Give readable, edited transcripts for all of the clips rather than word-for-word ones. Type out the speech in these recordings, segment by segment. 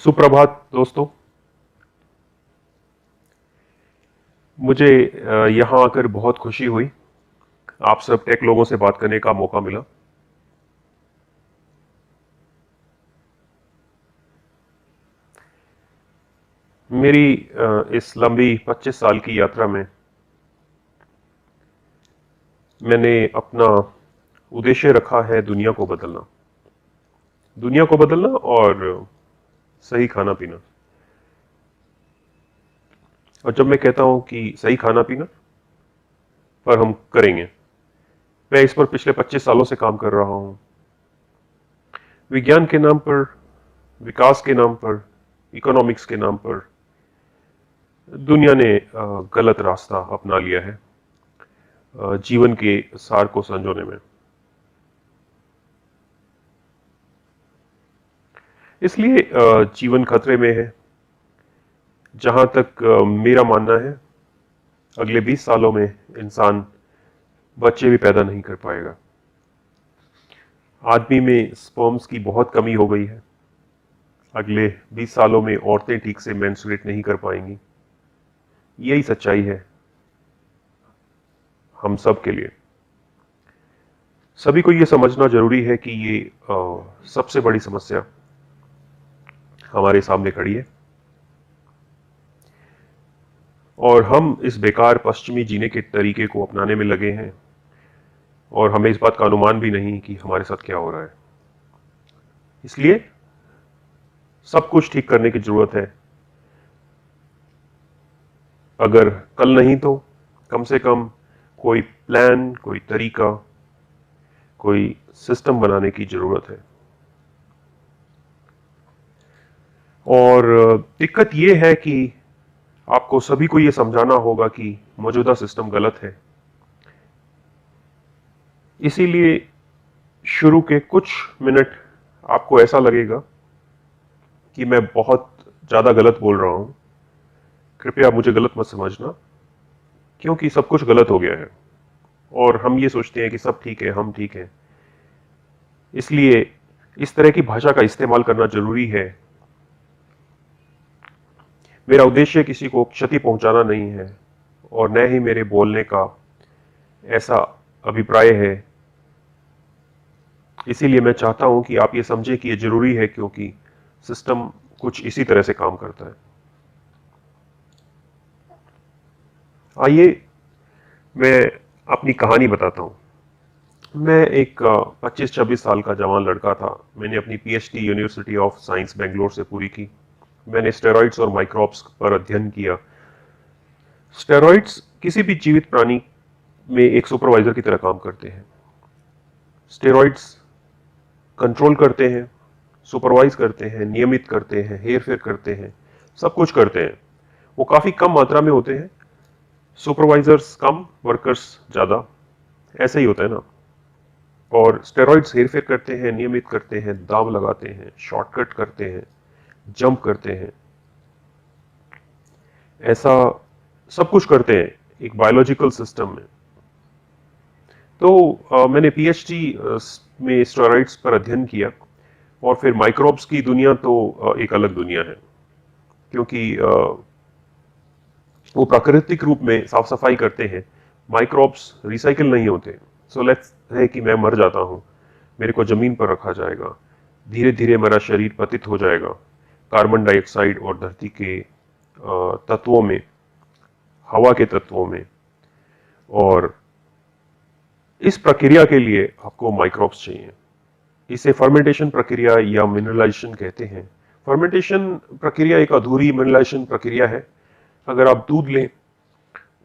सुप्रभात दोस्तों। मुझे यहाँ आकर बहुत खुशी हुई। आप सब टेक लोगों से बात करने का मौका मिला। मेरी इस लंबी 25 साल की यात्रा में मैंने अपना उद्देश्य रखा है दुनिया को बदलना और सही खाना पीना। और जब मैं कहता हूं कि सही खाना पीना पर हम करेंगे, मैं इस पर पिछले 25 सालों से काम कर रहा हूं। विज्ञान के नाम पर, विकास के नाम पर, इकोनॉमिक्स के नाम पर दुनिया ने गलत रास्ता अपना लिया है जीवन के सार को संजोने में। इसलिए जीवन खतरे में है। जहां तक मेरा मानना है, अगले 20 सालों में इंसान बच्चे भी पैदा नहीं कर पाएगा। आदमी में स्पर्म्स की बहुत कमी हो गई है। अगले 20 सालों में औरतें ठीक से मेंस्ट्रुएट नहीं कर पाएंगी। यही सच्चाई है हम सब के लिए। सभी को यह समझना जरूरी है कि ये सबसे बड़ी समस्या हमारे सामने खड़ी है और हम इस बेकार पश्चिमी जीने के तरीके को अपनाने में लगे हैं और हमें इस बात का अनुमान भी नहीं कि हमारे साथ क्या हो रहा है। इसलिए सब कुछ ठीक करने की जरूरत है। अगर कल नहीं तो कम से कम कोई प्लान, कोई तरीका, कोई सिस्टम बनाने की जरूरत है। और दिक्कत यह है कि आपको सभी को यह समझाना होगा कि मौजूदा सिस्टम गलत है। इसीलिए शुरू के कुछ मिनट आपको ऐसा लगेगा कि मैं बहुत ज्यादा गलत बोल रहा हूं। कृपया मुझे गलत मत समझना, क्योंकि सब कुछ गलत हो गया है और हम ये सोचते हैं कि सब ठीक है, हम ठीक हैं। इसलिए इस तरह की भाषा का इस्तेमाल करना जरूरी है। मेरा उद्देश्य किसी को क्षति पहुंचाना नहीं है और न ही मेरे बोलने का ऐसा अभिप्राय है। इसीलिए मैं चाहता हूं कि आप ये समझें कि ये जरूरी है, क्योंकि सिस्टम कुछ इसी तरह से काम करता है। आइए मैं अपनी कहानी बताता हूं। मैं एक 25-26 साल का जवान लड़का था। मैंने अपनी PhD university of science Bangalore से पूरी की। मैंने स्टेरॉइड्स और माइक्रोब्स पर अध्ययन किया। स्टेरॉइड्स किसी भी जीवित प्राणी में एक सुपरवाइजर की तरह काम करते हैं। स्टेरॉइड्स कंट्रोल करते हैं, सुपरवाइज करते हैं, नियमित करते हैं, हेर फेर करते हैं, सब कुछ करते हैं। वो काफी कम मात्रा में होते हैं। सुपरवाइजर्स कम, वर्कर्स ज्यादा, ऐसे ही होता है ना। और स्टेरॉइड्स हेर फेर करते हैं, नियमित करते हैं, दाव लगाते हैं, शॉर्टकट करते हैं, जंप करते हैं, ऐसा सब कुछ करते हैं एक बायोलॉजिकल सिस्टम में। तो मैंने पीएचडी में स्टेरॉइड्स पर अध्ययन किया और फिर माइक्रोब्स की दुनिया तो एक अलग दुनिया है, क्योंकि वो प्राकृतिक रूप में साफ सफाई करते हैं। माइक्रोब्स रिसाइकिल नहीं होते। सो लेट्स है कि मैं मर जाता हूं, मेरे को जमीन पर रखा जाएगा, धीरे धीरे मेरा शरीर पतित हो जाएगा कार्बन डाइऑक्साइड और धरती के तत्वों में, हवा के तत्वों में। और इस प्रक्रिया के लिए आपको माइक्रोब्स चाहिए। इसे फर्मेंटेशन प्रक्रिया या मिनरलाइजेशन कहते हैं। फर्मेंटेशन प्रक्रिया एक अधूरी मिनरलाइजेशन प्रक्रिया है। अगर आप दूध लें,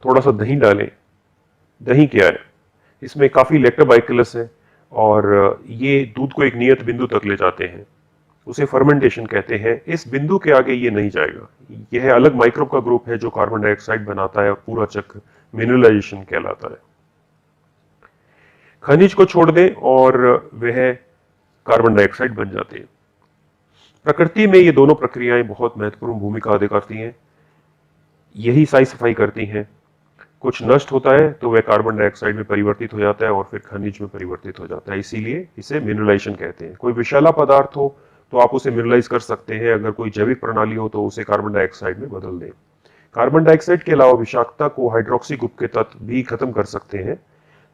थोड़ा सा दही डालें, दही क्या है, इसमें काफी लैक्टोबाइसिलस है और ये दूध को एक नियत बिंदु तक ले जाते हैं, उसे फर्मेंटेशन कहते हैं। इस बिंदु के आगे ये नहीं जाएगा। यह अलग माइक्रोब का ग्रुप है जो कार्बन डाइऑक्साइड बनाता है और पूरा चक्र मिनरलाइजेशन कहलाता है। खनिज को छोड़ दें और वह कार्बन डाइऑक्साइड बन जाते हैं। प्रकृति में ये दोनों प्रक्रियाएं बहुत महत्वपूर्ण भूमिका अदा करती हैं। यही साई सफाई करती हैं। कुछ नष्ट होता है तो वह कार्बन डाइऑक्साइड में परिवर्तित हो जाता है और फिर खनिज में परिवर्तित हो जाता है। इसीलिए इसे मिनरलाइजेशन कहते हैं। कोई विषैला पदार्थ हो तो आप उसे मिनरलाइज कर सकते हैं। अगर कोई जैविक प्रणाली हो तो उसे कार्बन डाइऑक्साइड में बदल दें। कार्बन डाइऑक्साइड के अलावा विषाक्तता को हाइड्रोक्सी ग्रुप के तत्व भी खत्म कर सकते हैं,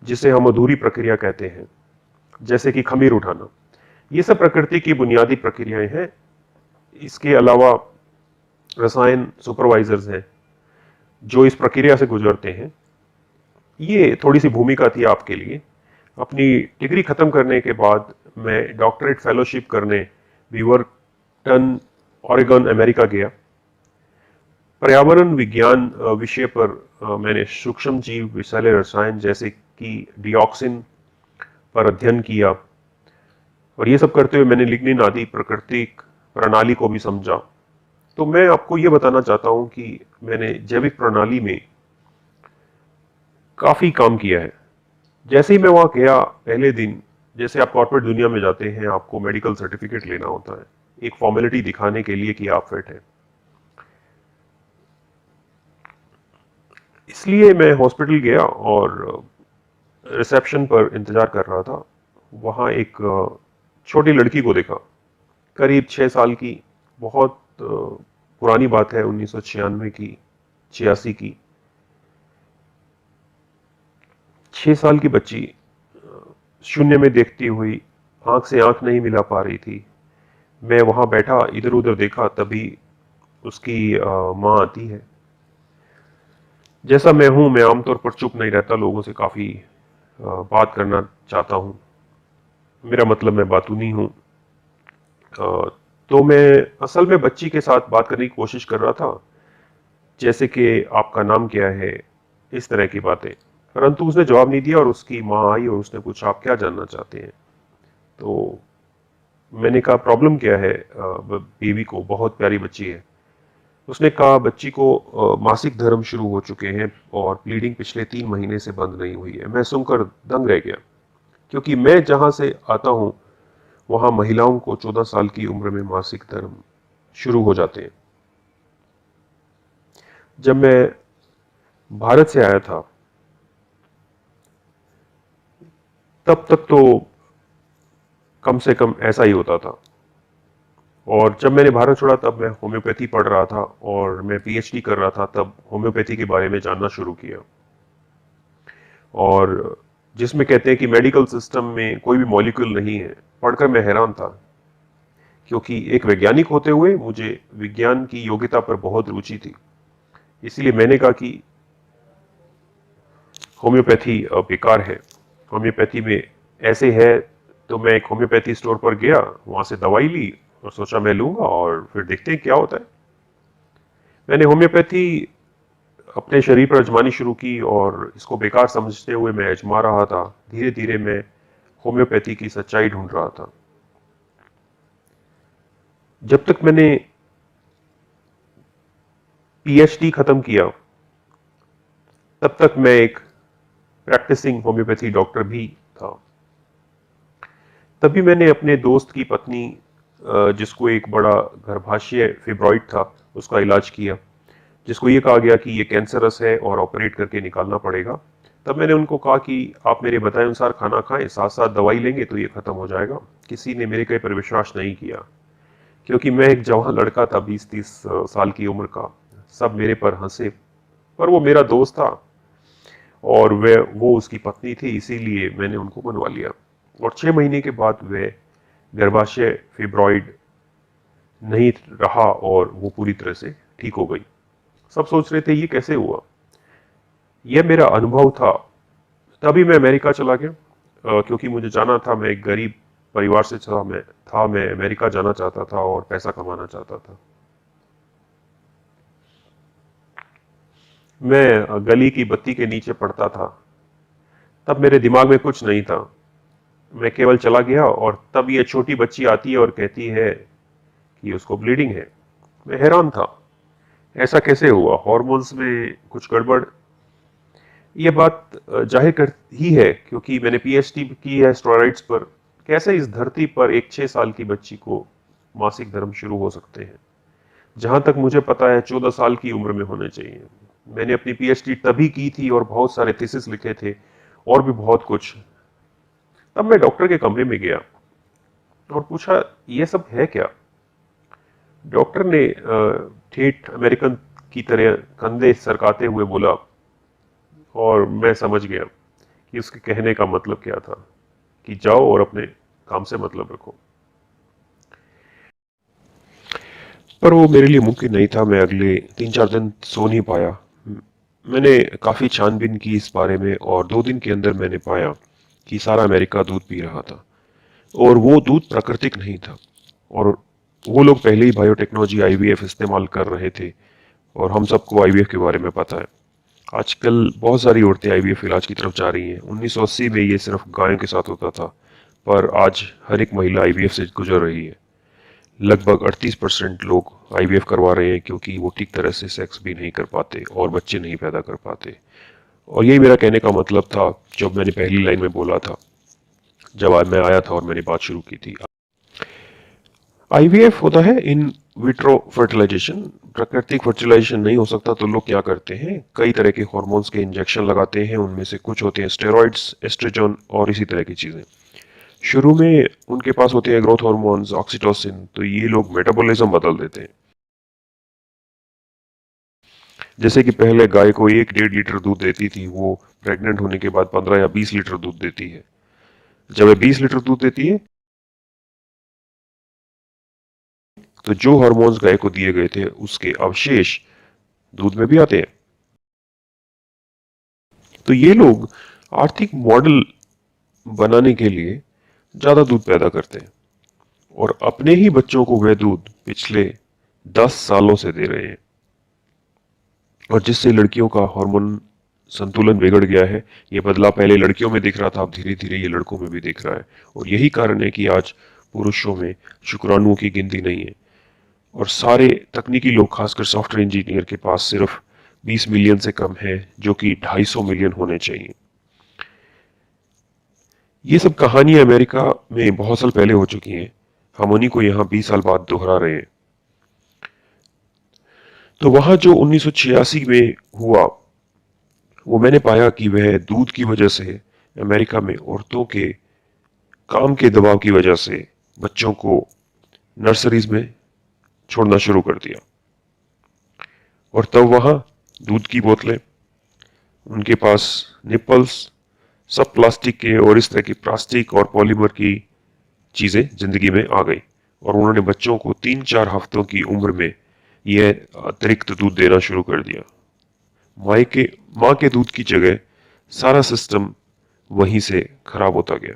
जिसे हम अधूरी प्रक्रिया कहते हैं, जैसे कि खमीर उठाना। ये सब प्रकृति की बुनियादी प्रक्रियाएं हैं। इसके अलावा रसायन सुपरवाइजर्स हैं जो इस प्रक्रिया से गुजरते हैं। ये थोड़ी सी भूमिका थी आपके लिए। अपनी डिग्री खत्म करने के बाद मैं डॉक्टरेट फेलोशिप करने बीवरटन, ओरेगन, अमेरिका गया। पर्यावरण विज्ञान विषय पर मैंने सूक्ष्म जीव विषैले रसायन जैसे कि डिऑक्सिन पर अध्ययन किया, और ये सब करते हुए मैंने लिग्निन आदि प्राकृतिक प्रणाली को भी समझा। तो मैं आपको ये बताना चाहता हूं कि मैंने जैविक प्रणाली में काफी काम किया है। जैसे ही मैं वहां गया पहले दिन, जैसे आप कॉर्पोरेट दुनिया में जाते हैं, आपको मेडिकल सर्टिफिकेट लेना होता है एक फॉर्मेलिटी दिखाने के लिए कि आप फिट हैं। इसलिए मैं हॉस्पिटल गया और रिसेप्शन पर इंतजार कर रहा था। वहां एक छोटी लड़की को देखा, करीब 6 साल की। बहुत पुरानी बात है, 1996 की, 86 की। 6 साल की बच्ची शून्य में देखती हुई आंख से आंख नहीं मिला पा रही थी। मैं वहां बैठा इधर उधर देखा, तभी उसकी माँ आती है। जैसा मैं हूं, मैं आमतौर पर चुप नहीं रहता, लोगों से काफी बात करना चाहता हूं। मेरा मतलब मैं बातूनी हूं। तो मैं असल में बच्ची के साथ बात करने की कोशिश कर रहा था, जैसे कि आपका नाम क्या है, इस तरह की बातें। परंतु उसने जवाब नहीं दिया और उसकी माँ आई और उसने पूछा, आप क्या जानना चाहते हैं? तो मैंने कहा, प्रॉब्लम क्या है? बेबी को, बहुत प्यारी बच्ची है। उसने कहा, बच्ची को मासिक धर्म शुरू हो चुके हैं और ब्लीडिंग पिछले 3 महीने से बंद नहीं हुई है। मैं सुनकर दंग रह गया, क्योंकि मैं जहां से आता हूं वहां महिलाओं को 14 साल की उम्र में मासिक धर्म शुरू हो जाते हैं। जब मैं भारत से आया था तब तक तो कम से कम ऐसा ही होता था, और जब मैंने भारत छोड़ा तब मैं होम्योपैथी पढ़ रहा था और मैं पीएचडी कर रहा था, तब होम्योपैथी के बारे में जानना शुरू किया। और जिसमें कहते हैं कि मेडिकल सिस्टम में कोई भी मॉलिक्यूल नहीं है, पढ़कर मैं हैरान था, क्योंकि एक वैज्ञानिक होते हुए मुझे विज्ञान की योग्यता पर बहुत रुचि थी। इसीलिए मैंने कहा कि होम्योपैथी बेकार है, होम्योपैथी में ऐसे है। तो मैं एक होम्योपैथी स्टोर पर गया, वहां से दवाई ली और सोचा मैं लूंगा और फिर देखते हैं क्या होता है। मैंने होम्योपैथी अपने शरीर पर आजमानी शुरू की और इसको बेकार समझते हुए मैं आजमा रहा था। धीरे धीरे मैं होम्योपैथी की सच्चाई ढूंढ रहा था। जब तक मैंने पीएचडी खत्म किया तब तक मैं एक प्रैक्टिसिंग होम्योपैथी डॉक्टर भी था। तभी मैंने अपने दोस्त की पत्नी, जिसको एक बड़ा गर्भाशय फिब्रॉइड था, उसका इलाज किया, जिसको ये कहा गया कि ये कैंसरस है और ऑपरेट करके निकालना पड़ेगा। तब मैंने उनको कहा कि आप मेरे बताए अनुसार खाना खाएं, साथ साथ दवाई लेंगे तो ये खत्म हो जाएगा। किसी ने मेरे कहे पर विश्वास नहीं किया, क्योंकि मैं एक जवान लड़का था, 20-30 साल की उम्र का। सब मेरे पर हंसे, पर वो मेरा दोस्त था और वो उसकी पत्नी थी, इसीलिए मैंने उनको मनवा लिया। और 6 महीने के बाद वह गर्भाशय फिब्रॉइड नहीं रहा और वो पूरी तरह से ठीक हो गई। सब सोच रहे थे ये कैसे हुआ। यह मेरा अनुभव था। तभी मैं अमेरिका चला गया, क्योंकि मुझे जाना था। मैं एक गरीब परिवार से मैं अमेरिका जाना चाहता था और पैसा कमाना चाहता था। मैं गली की बत्ती के नीचे पढ़ता था। तब मेरे दिमाग में कुछ नहीं था, मैं केवल चला गया और तब ये छोटी बच्ची आती है और कहती है कि उसको ब्लीडिंग है। मैं हैरान था, ऐसा कैसे हुआ, हार्मोन्स में कुछ गड़बड़। ये बात जाहिर कर ही है, क्योंकि मैंने पीएचडी की है स्टेरॉइड्स पर। कैसे इस धरती पर एक 6 साल की बच्ची को मासिक धर्म शुरू हो सकते हैं? जहां तक मुझे पता है 14 साल की उम्र में होने चाहिए। मैंने अपनी पीएचडी तभी की थी और बहुत सारे थीसिस लिखे थे और भी बहुत कुछ। तब मैं डॉक्टर के कमरे में गया और पूछा, ये सब है क्या? डॉक्टर ने ठेठ अमेरिकन की तरह कंधे सरकाते हुए बोला, और मैं समझ गया कि उसके कहने का मतलब क्या था, कि जाओ और अपने काम से मतलब रखो। पर वो मेरे लिए मुमकिन नहीं था। मैं अगले 3-4 दिन सो नहीं पाया। मैंने काफ़ी छानबीन की इस बारे में, और 2 दिन के अंदर मैंने पाया कि सारा अमेरिका दूध पी रहा था, और वो दूध प्राकृतिक नहीं था। और वो लोग पहले ही बायोटेक्नोलॉजी आईवीएफ इस्तेमाल कर रहे थे, और हम सबको आईवीएफ के बारे में पता है। आजकल बहुत सारी औरतें आईवीएफ इलाज की तरफ जा रही हैं। 1980 में ये सिर्फ गायों के साथ होता था, पर आज हर एक महिला आईवीएफ से गुजर रही है। लगभग 38% लोग आईवीएफ करवा रहे हैं, क्योंकि वो ठीक तरह से सेक्स भी नहीं कर पाते और बच्चे नहीं पैदा कर पाते। और यही मेरा कहने का मतलब था जब मैंने पहली लाइन में बोला था, जब आज मैं आया था और मैंने बात शुरू की थी। आईवीएफ होता है इन विट्रो फर्टिलाइजेशन। प्राकृतिक फर्टिलाइजेशन नहीं हो सकता तो लोग क्या करते हैं, कई तरह के हार्मोन्स के इंजेक्शन लगाते हैं। उनमें से कुछ होते हैं स्टेरॉइड्स, एस्ट्रोजन और इसी तरह की चीजें। शुरू में उनके पास होते हैं ग्रोथ हार्मोन्स, ऑक्सीटोसिन, तो ये लोग मेटाबॉलिज्म बदल देते हैं। जैसे कि पहले गाय को 1-1.5 लीटर दूध देती थी, वो प्रेग्नेंट होने के बाद 15 या 20 लीटर दूध देती है। जब वो 20 लीटर दूध देती है, तो जो हार्मोन्स गाय को दिए गए थे उसके अवशेष दूध में भी आते हैं। तो ये लोग आर्थिक मॉडल बनाने के लिए ज्यादा दूध पैदा करते हैं, और अपने ही बच्चों को वह दूध पिछले 10 सालों से दे रहे हैं, और जिससे लड़कियों का हार्मोन संतुलन बिगड़ गया है। ये बदलाव पहले लड़कियों में दिख रहा था, अब धीरे धीरे ये लड़कों में भी दिख रहा है। और यही कारण है कि आज पुरुषों में शुक्राणुओं की गिनती नहीं है, और सारे तकनीकी लोग, खासकर सॉफ्टवेयर इंजीनियर के पास सिर्फ 20 मिलियन से कम है, जो कि 250 मिलियन होने चाहिए। ये सब कहानियां अमेरिका में बहुत साल पहले हो चुकी हैं। हम उन्हीं को यहाँ 20 साल बाद दोहरा रहे हैं। तो वहां जो 1986 में हुआ, वो मैंने पाया कि वह दूध की वजह से अमेरिका में औरतों के काम के दबाव की वजह से बच्चों को नर्सरीज में छोड़ना शुरू कर दिया। और तब वहां दूध की बोतलें, उनके पास निपल्स, सब प्लास्टिक के, और इस तरह की प्लास्टिक और पॉलीमर की चीजें जिंदगी में आ गई। और उन्होंने बच्चों को 3-4 हफ्तों की उम्र में यह अतिरिक्त दूध देना शुरू कर दिया। माँ के माँ के दूध की जगह सारा सिस्टम वहीं से खराब होता गया।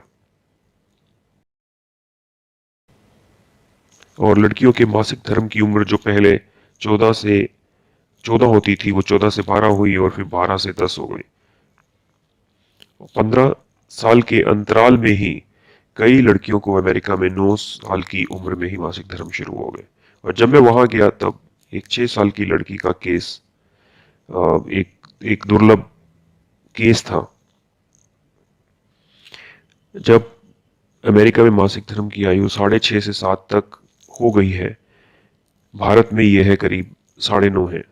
और लड़कियों के मासिक धर्म की उम्र जो पहले 14 होती थी, वो 14 से 12 हुई, और फिर 12 से 10 हो गई। 15 साल के अंतराल में ही कई लड़कियों को अमेरिका में 9 साल की उम्र में ही मासिक धर्म शुरू हो गए। और जब मैं वहां गया तब एक 6 साल की लड़की का केस, एक एक दुर्लभ केस था। जब अमेरिका में मासिक धर्म की आयु 6.5 से 7 तक हो गई है, भारत में यह है करीब 9.5 है।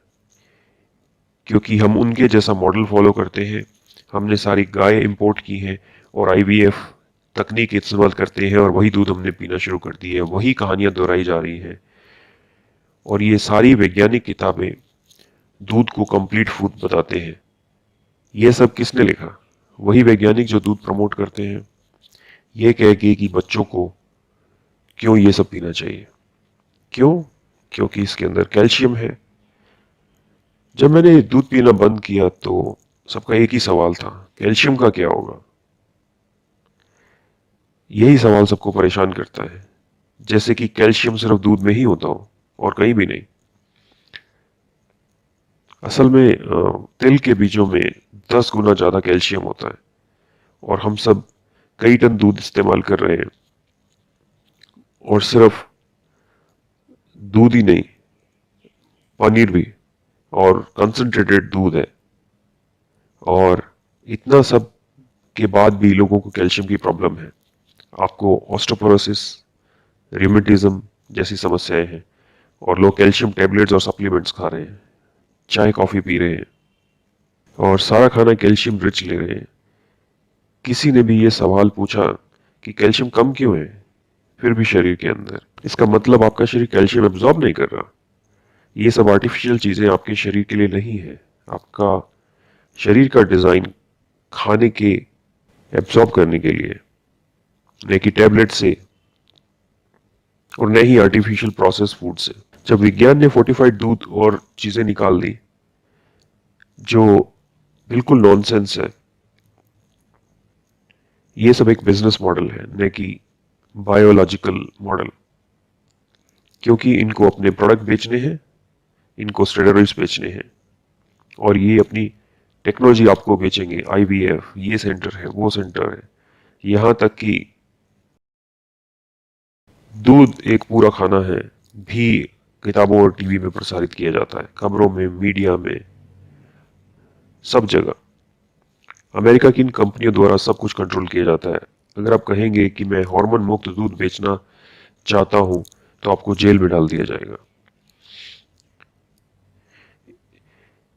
क्योंकि हम उनके जैसा मॉडल फॉलो करते हैं, हमने सारी गाय इंपोर्ट की हैं और आईवीएफ तकनीक इस्तेमाल करते हैं, और वही दूध हमने पीना शुरू कर दी है। वही कहानियां दोहराई जा रही हैं, और ये सारी वैज्ञानिक किताबें दूध को कंप्लीट फूड बताते हैं। ये सब किसने लिखा? वही वैज्ञानिक जो दूध प्रमोट करते हैं, ये कह के कि बच्चों को क्यों ये सब पीना चाहिए। क्यों? क्योंकि इसके अंदर कैल्शियम है। जब मैंने दूध पीना बंद किया तो सबका एक ही सवाल था, कैल्शियम का क्या होगा? यही सवाल सबको परेशान करता है, जैसे कि कैल्शियम सिर्फ दूध में ही होता हो और कहीं भी नहीं। असल में तिल के बीजों में 10 गुना ज्यादा कैल्शियम होता है, और हम सब कई टन दूध इस्तेमाल कर रहे हैं। और सिर्फ दूध ही नहीं, पनीर भी, और कंसंट्रेटेड दूध है। और इतना सब के बाद भी लोगों को कैल्शियम की प्रॉब्लम है। आपको ऑस्टियोपोरोसिस, रिमेटिज्म जैसी समस्याएं हैं, और लोग कैल्शियम टैबलेट्स और सप्लीमेंट्स खा रहे हैं, चाय कॉफी पी रहे हैं, और सारा खाना कैल्शियम रिच ले रहे हैं। किसी ने भी ये सवाल पूछा कि कैल्शियम कम क्यों है? फिर भी शरीर के अंदर। इसका मतलब आपका शरीर कैल्शियम एब्जॉर्ब नहीं कर रहा। ये सब आर्टिफिशियल चीजें आपके शरीर के लिए नहीं है। आपका शरीर का डिजाइन खाने के एब्जॉर्ब करने के लिए, न कि टैबलेट से और न ही आर्टिफिशियल प्रोसेस फूड से। जब विज्ञान ने फोर्टिफाइड दूध और चीजें निकाल दी जो बिल्कुल नॉनसेंस है, ये सब एक बिजनेस मॉडल है न कि बायोलॉजिकल मॉडल। क्योंकि इनको अपने प्रोडक्ट बेचने हैं, इनको स्टेरॉइड्स बेचने हैं, और ये अपनी टेक्नोलॉजी आपको बेचेंगे। आईवीएफ, ये सेंटर है, वो सेंटर है, यहां तक कि दूध एक पूरा खाना है भी किताबों और टीवी में प्रसारित किया जाता है, खबरों में, मीडिया में, सब जगह। अमेरिका की इन कंपनियों द्वारा सब कुछ कंट्रोल किया जाता है। अगर आप कहेंगे कि मैं हार्मोन मुक्त दूध बेचना चाहता हूं तो आपको जेल में डाल दिया जाएगा।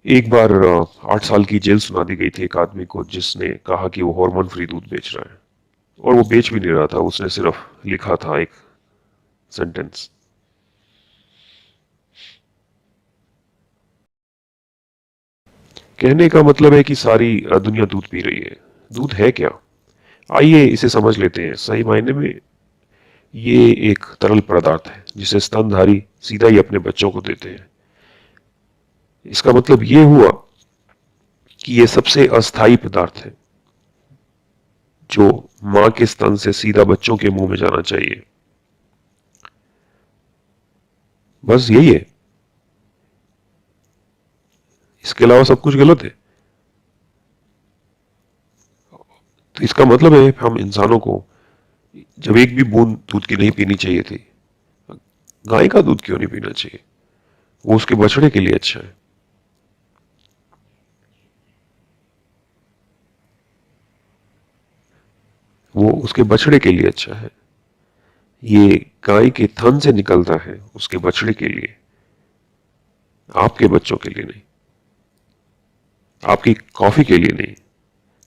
एक बार 8 साल की जेल सुना दी गई थी एक आदमी को जिसने कहा कि वो हार्मोन फ्री दूध बेच रहा है, और वो बेच भी नहीं रहा था, उसने सिर्फ लिखा था एक सेंटेंस। कहने का मतलब है कि सारी दुनिया दूध पी रही है। दूध है क्या? आइए इसे समझ लेते हैं। सही मायने में ये एक तरल पदार्थ है जिसे स्तनधारी सीधा ही अपने बच्चों को देते हैं। इसका मतलब ये हुआ कि ये सबसे अस्थायी पदार्थ है जो मां के स्तन से सीधा बच्चों के मुंह में जाना चाहिए। बस यही है, इसके अलावा सब कुछ गलत है। तो इसका मतलब है हम इंसानों को जब एक भी बूंद दूध की नहीं पीनी चाहिए थी। गाय का दूध क्यों नहीं पीना चाहिए? वो उसके बछड़े के लिए अच्छा है। वो उसके बछड़े के लिए अच्छा है। ये गाय के थन से निकलता है उसके बछड़े के लिए, आपके बच्चों के लिए नहीं, आपकी कॉफी के लिए नहीं,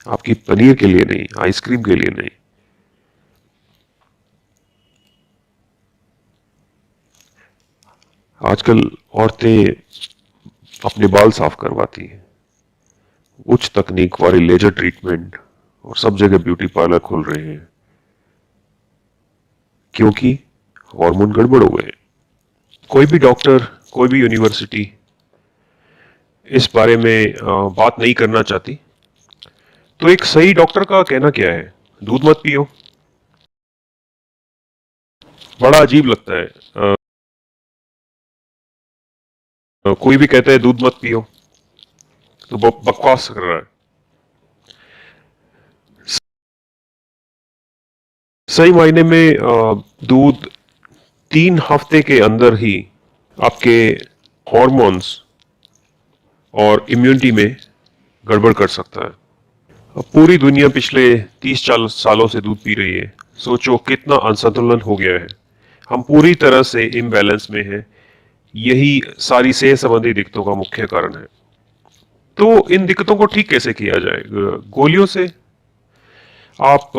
आपकी पनीर के लिए नहीं, आइसक्रीम के लिए नहीं। आजकल औरतें अपने बाल साफ करवाती हैं, उच्च तकनीक वाले लेजर ट्रीटमेंट, और सब जगह ब्यूटी पार्लर खुल रहे हैं क्योंकि हार्मोन गड़बड़ हो गए। कोई भी डॉक्टर, कोई भी यूनिवर्सिटी इस बारे में बात नहीं करना चाहती। तो एक सही डॉक्टर का कहना क्या है? दूध मत पियो। बड़ा अजीब लगता है। कोई भी कहता है दूध मत पियो तो बकवास कर रहा है। सही मायने में दूध 3 हफ्ते के अंदर ही आपके हॉर्मोन्स और इम्यूनिटी में गड़बड़ कर सकता है। अब पूरी दुनिया पिछले 30-40 सालों से दूध पी रही है। सोचो कितना असंतुलन हो गया है। हम पूरी तरह से इम्बैलेंस में हैं। यही सारी सेहत संबंधी दिक्कतों का मुख्य कारण है। तो इन दिक्कतों को ठीक कैसे किया जाए? गोलियों से? आप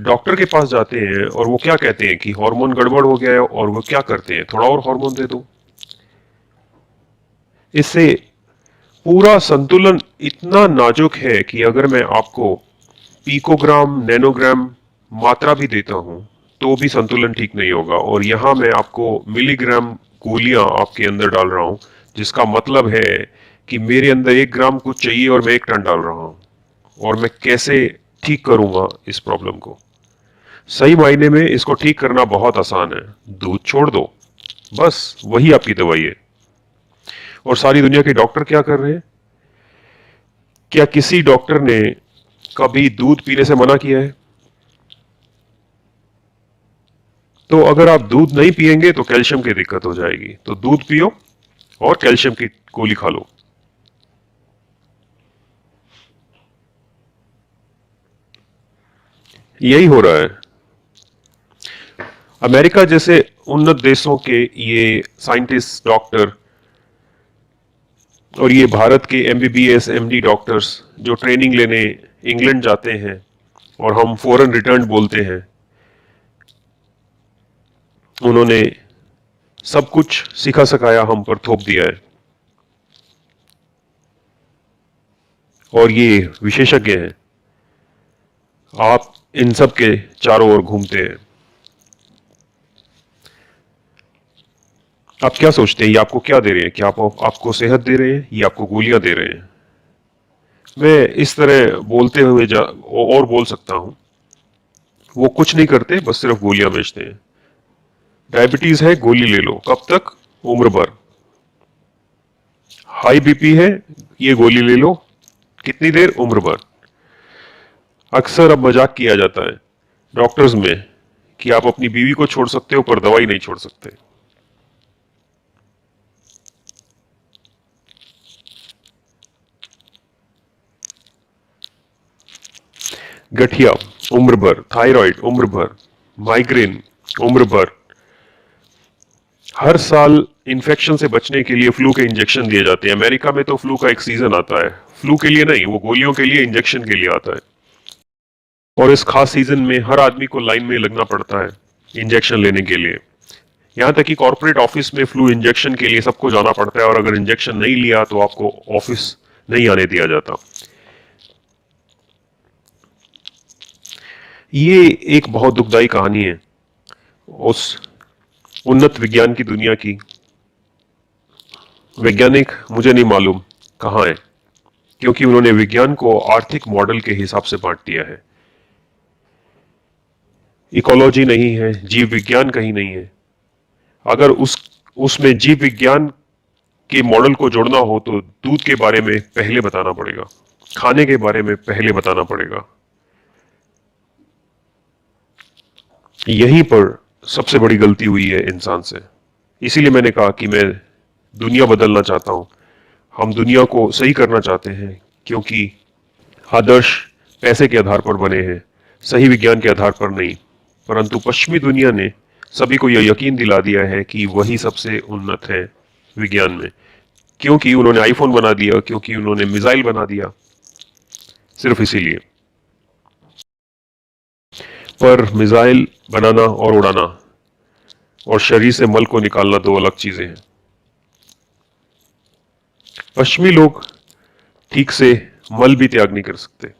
डॉक्टर के पास जाते हैं और वो क्या कहते हैं कि हार्मोन गड़बड़ हो गया है, और वो क्या करते हैं, थोड़ा और हार्मोन दे दो। इससे पूरा संतुलन इतना नाजुक है कि अगर मैं आपको पिकोग्राम, नैनोग्राम मात्रा भी देता हूं तो भी संतुलन ठीक नहीं होगा। और यहां मैं आपको मिलीग्राम गोलियां आपके अंदर डाल रहा हूं, जिसका मतलब है कि मेरे अंदर 1 ग्राम कुछ चाहिए और मैं 1 टन डाल रहा हूं। और मैं कैसे ठीक करूंगा इस प्रॉब्लम को? सही मायने में इसको ठीक करना बहुत आसान है। दूध छोड़ दो, बस वही आपकी दवाई है। और सारी दुनिया के डॉक्टर क्या कर रहे हैं? क्या किसी डॉक्टर ने कभी दूध पीने से मना किया है? तो अगर आप दूध नहीं पिएंगे तो कैल्शियम की दिक्कत हो जाएगी। तो दूध पियो और कैल्शियम की गोली खा लो। यही हो रहा है। अमेरिका जैसे उन्नत देशों के ये साइंटिस्ट, डॉक्टर, और ये भारत के एमबीबीएस, एमडी डॉक्टर्स जो ट्रेनिंग लेने इंग्लैंड जाते हैं और हम फॉरेन रिटर्न बोलते हैं, उन्होंने सब कुछ सिखा सिखाया हम पर थोप दिया है, और ये विशेषज्ञ हैं। आप इन सब के चारों ओर घूमते हैं। आप क्या सोचते हैं, ये आपको क्या दे रहे हैं? क्या आपको सेहत दे रहे हैं या आपको गोलियां दे रहे हैं? मैं इस तरह बोलते हुए और बोल सकता हूं, वो कुछ नहीं करते, बस सिर्फ गोलियां बेचते हैं। डायबिटीज है, गोली ले लो, कब तक? उम्र भर। हाई बीपी है, ये गोली ले लो, कितनी देर? उम्र भर। अक्सर अब मजाक किया जाता है डॉक्टर्स में कि आप अपनी बीवी को छोड़ सकते हो पर दवाई नहीं छोड़ सकते। गठिया उम्र भर, थायराइड उम्र भर, माइग्रेन उम्र भर। हर साल इन्फेक्शन से बचने के लिए फ्लू के इंजेक्शन दिए जाते हैं। अमेरिका में तो फ्लू का एक सीजन आता है, फ्लू के लिए नहीं, वो गोलियों के लिए, इंजेक्शन के लिए आता है। और इस खास सीजन में हर आदमी को लाइन में लगना पड़ता है इंजेक्शन लेने के लिए। यहां तक कि कॉर्पोरेट ऑफिस में फ्लू इंजेक्शन के लिए सबको जाना पड़ता है, और अगर इंजेक्शन नहीं लिया तो आपको ऑफिस नहीं आने दिया जाता। ये एक बहुत दुखदाई कहानी है उस उन्नत विज्ञान की दुनिया की। वैज्ञानिक मुझे नहीं मालूम कहाँ है, क्योंकि उन्होंने विज्ञान को आर्थिक मॉडल के हिसाब से बांट दिया है। इकोलॉजी नहीं है, जीव विज्ञान कहीं नहीं है। अगर उसमें जीव विज्ञान के मॉडल को जोड़ना हो तो दूध के बारे में पहले बताना पड़ेगा, खाने के बारे में पहले बताना पड़ेगा। यहीं पर सबसे बड़ी गलती हुई है इंसान से। इसीलिए मैंने कहा कि मैं दुनिया बदलना चाहता हूं। हम दुनिया को सही करना चाहते हैं, क्योंकि आदर्श पैसे के आधार पर बने हैं, सही विज्ञान के आधार पर नहीं। परंतु पश्चिमी दुनिया ने सभी को यह यकीन दिला दिया है कि वही सबसे उन्नत है विज्ञान में, क्योंकि उन्होंने आईफोन बना दिया, क्योंकि उन्होंने मिसाइल बना दिया, सिर्फ इसीलिए। पर मिसाइल बनाना और उड़ाना और शरीर से मल को निकालना दो अलग चीजें हैं। पश्चिमी लोग ठीक से मल भी त्याग नहीं कर सकते,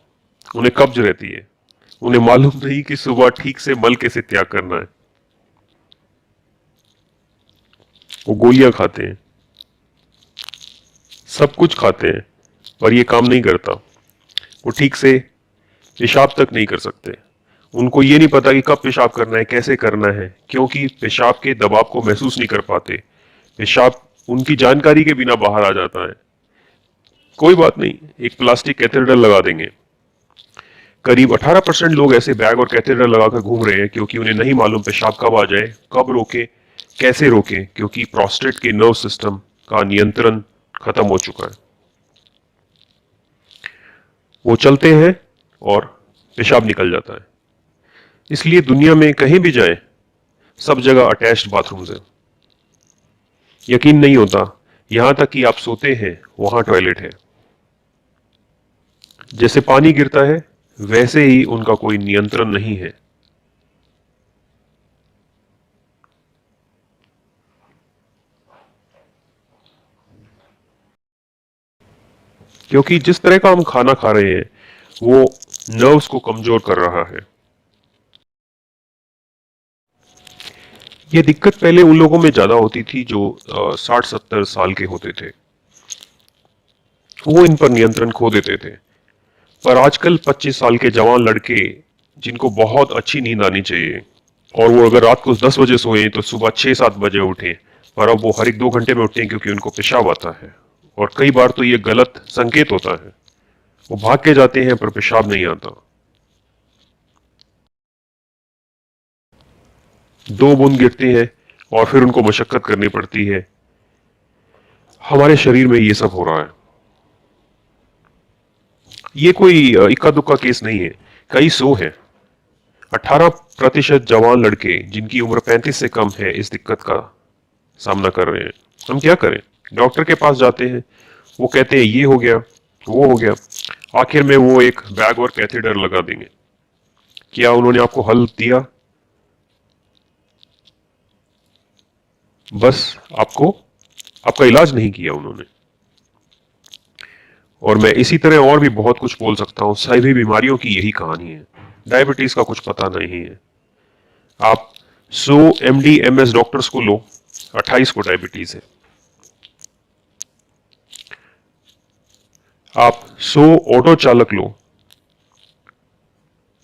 उन्हें कब्ज रहती है। उन्हें मालूम नहीं कि सुबह ठीक से मल कैसे त्याग करना है। वो गोलियां खाते हैं, सब कुछ खाते हैं, पर ये काम नहीं करता। वो ठीक से पेशाब तक नहीं कर सकते। उनको ये नहीं पता कि कब पेशाब करना है, कैसे करना है, क्योंकि पेशाब के दबाव को महसूस नहीं कर पाते। पेशाब उनकी जानकारी के बिना बाहर आ जाता है। कोई बात नहीं, एक प्लास्टिक कैथेड्रल लगा देंगे। करीब 18% लोग ऐसे बैग और कैथेड्रल लगाकर घूम रहे हैं, क्योंकि उन्हें नहीं मालूम पेशाब कब आ जाए, कब रोके, कैसे रोके, क्योंकि प्रोस्टेट के नर्व सिस्टम का नियंत्रण खत्म हो चुका है। वो चलते हैं और पेशाब निकल जाता है। इसलिए दुनिया में कहीं भी जाएं, सब जगह अटैच्ड बाथरूम्स हैं। यकीन नहीं होता, यहां तक कि आप सोते हैं वहां टॉयलेट है। जैसे पानी गिरता है वैसे ही उनका कोई नियंत्रण नहीं है। क्योंकि जिस तरह का हम खाना खा रहे हैं वो नर्व्स को कमजोर कर रहा है। ये दिक्कत पहले उन लोगों में ज्यादा होती थी जो 60-70 साल के होते थे, वो इन पर नियंत्रण खो देते थे। पर आजकल 25 साल के जवान लड़के जिनको बहुत अच्छी नींद आनी चाहिए, और वो अगर रात को 10 बजे सोए तो सुबह 6-7 बजे उठे, पर अब वो हर एक 2 घंटे में उठते हैं क्योंकि उनको पेशाब आता है। और कई बार तो ये गलत संकेत होता है, वो भाग के जाते हैं पर पेशाब नहीं आता। 2 बूंद गिरती है और फिर उनको मशक्कत करनी पड़ती है। हमारे शरीर में ये सब हो रहा है। ये कोई इक्का दुक्का केस नहीं है, कई सौ है। 18% जवान लड़के जिनकी उम्र 35 से कम है इस दिक्कत का सामना कर रहे हैं। हम क्या करें? डॉक्टर के पास जाते हैं, वो कहते हैं ये हो गया, वो हो गया, आखिर में वो एक बैग और कैथेटर लगा देंगे। क्या उन्होंने आपको हल दिया? बस आपका इलाज नहीं किया उन्होंने। और मैं इसी तरह और भी बहुत कुछ बोल सकता हूँ। सभी बीमारियों की यही कहानी है। डायबिटीज का कुछ पता नहीं है। आप 100 MD MS डॉक्टर्स को लो, 28 को डायबिटीज है। आप 100 ऑटो चालक लो,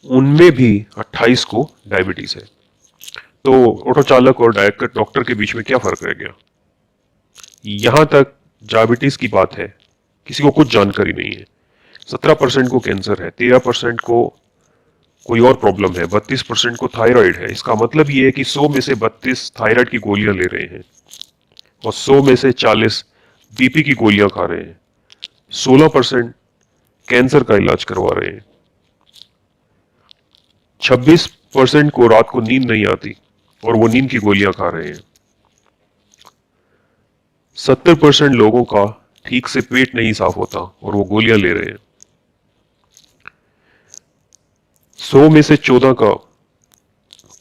उनमें भी 28 को डायबिटीज है। तो ऑटो चालक और डॉक्टर के बीच में क्या फर्क रह गया? यहां तक डायबिटीज की बात है, किसी को कुछ जानकारी नहीं है। 17% को कैंसर है, 13% को कोई और प्रॉब्लम है, 32% को थायराइड है। इसका मतलब ये है कि 100 में से 32 थायराइड की गोलियां ले रहे हैं और 100 में से 40 बीपी की गोलियां खा रहे हैं। 16% कैंसर का इलाज करवा रहे हैं। 26% को रात को नींद नहीं आती और वो नींद की गोलियां खा रहे हैं। 70% लोगों का ठीक से पेट नहीं साफ होता और वो गोलियां ले रहे हैं। 100 में से 14 का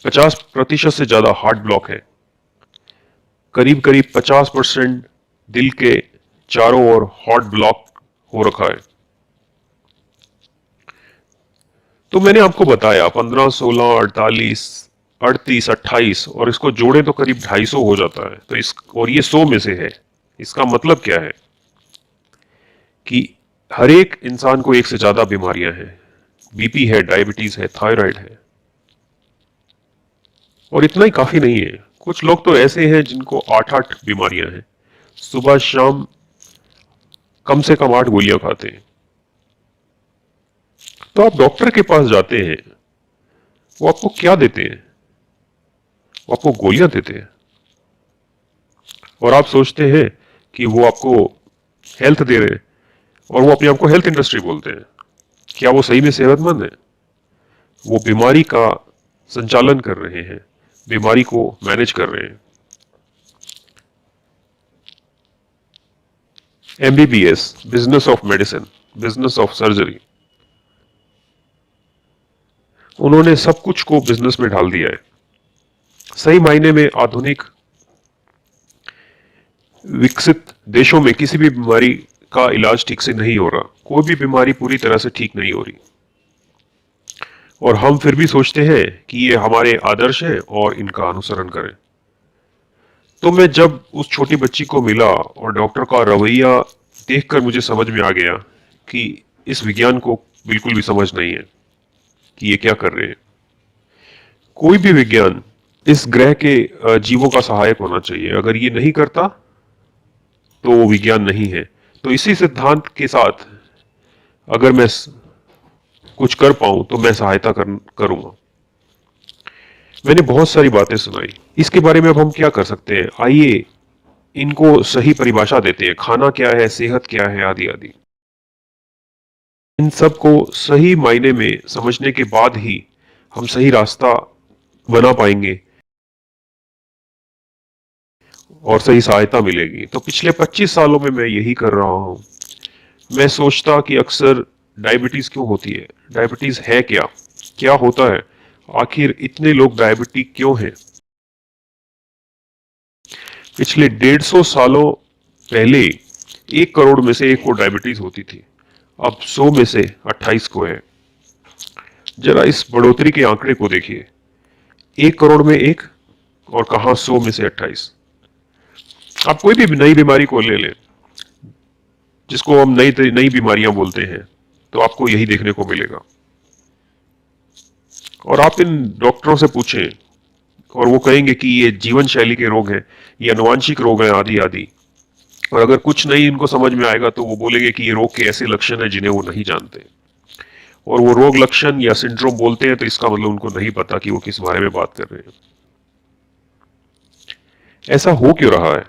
50% से ज्यादा हार्ट ब्लॉक है। करीब करीब 50% दिल के चारों ओर हार्ट ब्लॉक हो रखा है। तो मैंने आपको बताया 15, 16, 48, 38, 28 और इसको जोड़े तो करीब 250 हो जाता है। तो और ये 100 में से है। इसका मतलब क्या है कि हर एक इंसान को एक से ज्यादा बीमारियां हैं। बीपी है, डायबिटीज है, थायराइड है। और इतना ही काफी नहीं है। कुछ लोग तो ऐसे हैं जिनको 8-8 बीमारियां हैं। सुबह शाम कम से कम 8 गोलियां खाते हैं। तो आप डॉक्टर के पास जाते हैं, वो आपको क्या देते हैं? वो आपको गोलियां देते हैं और आप सोचते हैं कि वो आपको हेल्थ दे रहे हैं और वो अपने आप को हेल्थ इंडस्ट्री बोलते हैं। क्या वो सही में सेहतमंद है? वो बीमारी का संचालन कर रहे हैं, बीमारी को मैनेज कर रहे हैं। MBBS, business of medicine, business of surgery, उन्होंने सब कुछ को बिजनेस में ढाल दिया है। सही मायने में आधुनिक विकसित देशों में किसी भी बीमारी का इलाज ठीक से नहीं हो रहा। कोई भी बीमारी पूरी तरह से ठीक नहीं हो रही और हम फिर भी सोचते हैं कि ये हमारे आदर्श हैं और इनका अनुसरण करें। तो मैं जब उस छोटी बच्ची को मिला और डॉक्टर का रवैया देखकर मुझे समझ में आ गया कि इस विज्ञान को बिल्कुल भी समझ नहीं है कि ये क्या कर रहे हैं। कोई भी विज्ञान इस ग्रह के जीवों का सहायक होना चाहिए। अगर ये नहीं करता तो वो विज्ञान नहीं है। तो इसी सिद्धांत के साथ अगर मैं कुछ कर पाऊं तो मैं सहायता करूंगा। मैंने बहुत सारी बातें सुनाई। इसके बारे में अब हम क्या कर सकते हैं? आइए इनको सही परिभाषा देते हैं। खाना क्या है, सेहत क्या है, आदि आदि। इन सब को सही मायने में समझने के बाद ही हम सही रास्ता बना पाएंगे और सही सहायता मिलेगी। तो पिछले 25 सालों में मैं यही कर रहा हूं। मैं सोचता कि अक्सर डायबिटीज क्यों होती है, डायबिटीज है क्या, क्या होता है, आखिर इतने लोग डायबिटिक क्यों हैं। पिछले 150 सालों पहले 1 करोड़ में से 1 को डायबिटीज होती थी। अब 100 में से 28 को है। जरा इस बढ़ोतरी के आंकड़े को देखिए। 1 करोड़ में 1 और कहां 100 में से 28। आप कोई भी नई बीमारी को ले लें, जिसको हम नई नई बीमारियां बोलते हैं, तो आपको यही देखने को मिलेगा। और आप इन डॉक्टरों से पूछें और वो कहेंगे कि ये जीवन शैली के रोग हैं, ये अनुवांशिक रोग हैं, आदि आदि। और अगर कुछ नहीं इनको समझ में आएगा तो वो बोलेंगे कि ये रोग के ऐसे लक्षण हैं जिन्हें वो नहीं जानते। और वो रोग लक्षण या सिंड्रोम बोलते हैं तो इसका मतलब उनको नहीं पता कि वो किस बारे में बात कर रहे हैं। ऐसा हो क्यों रहा है?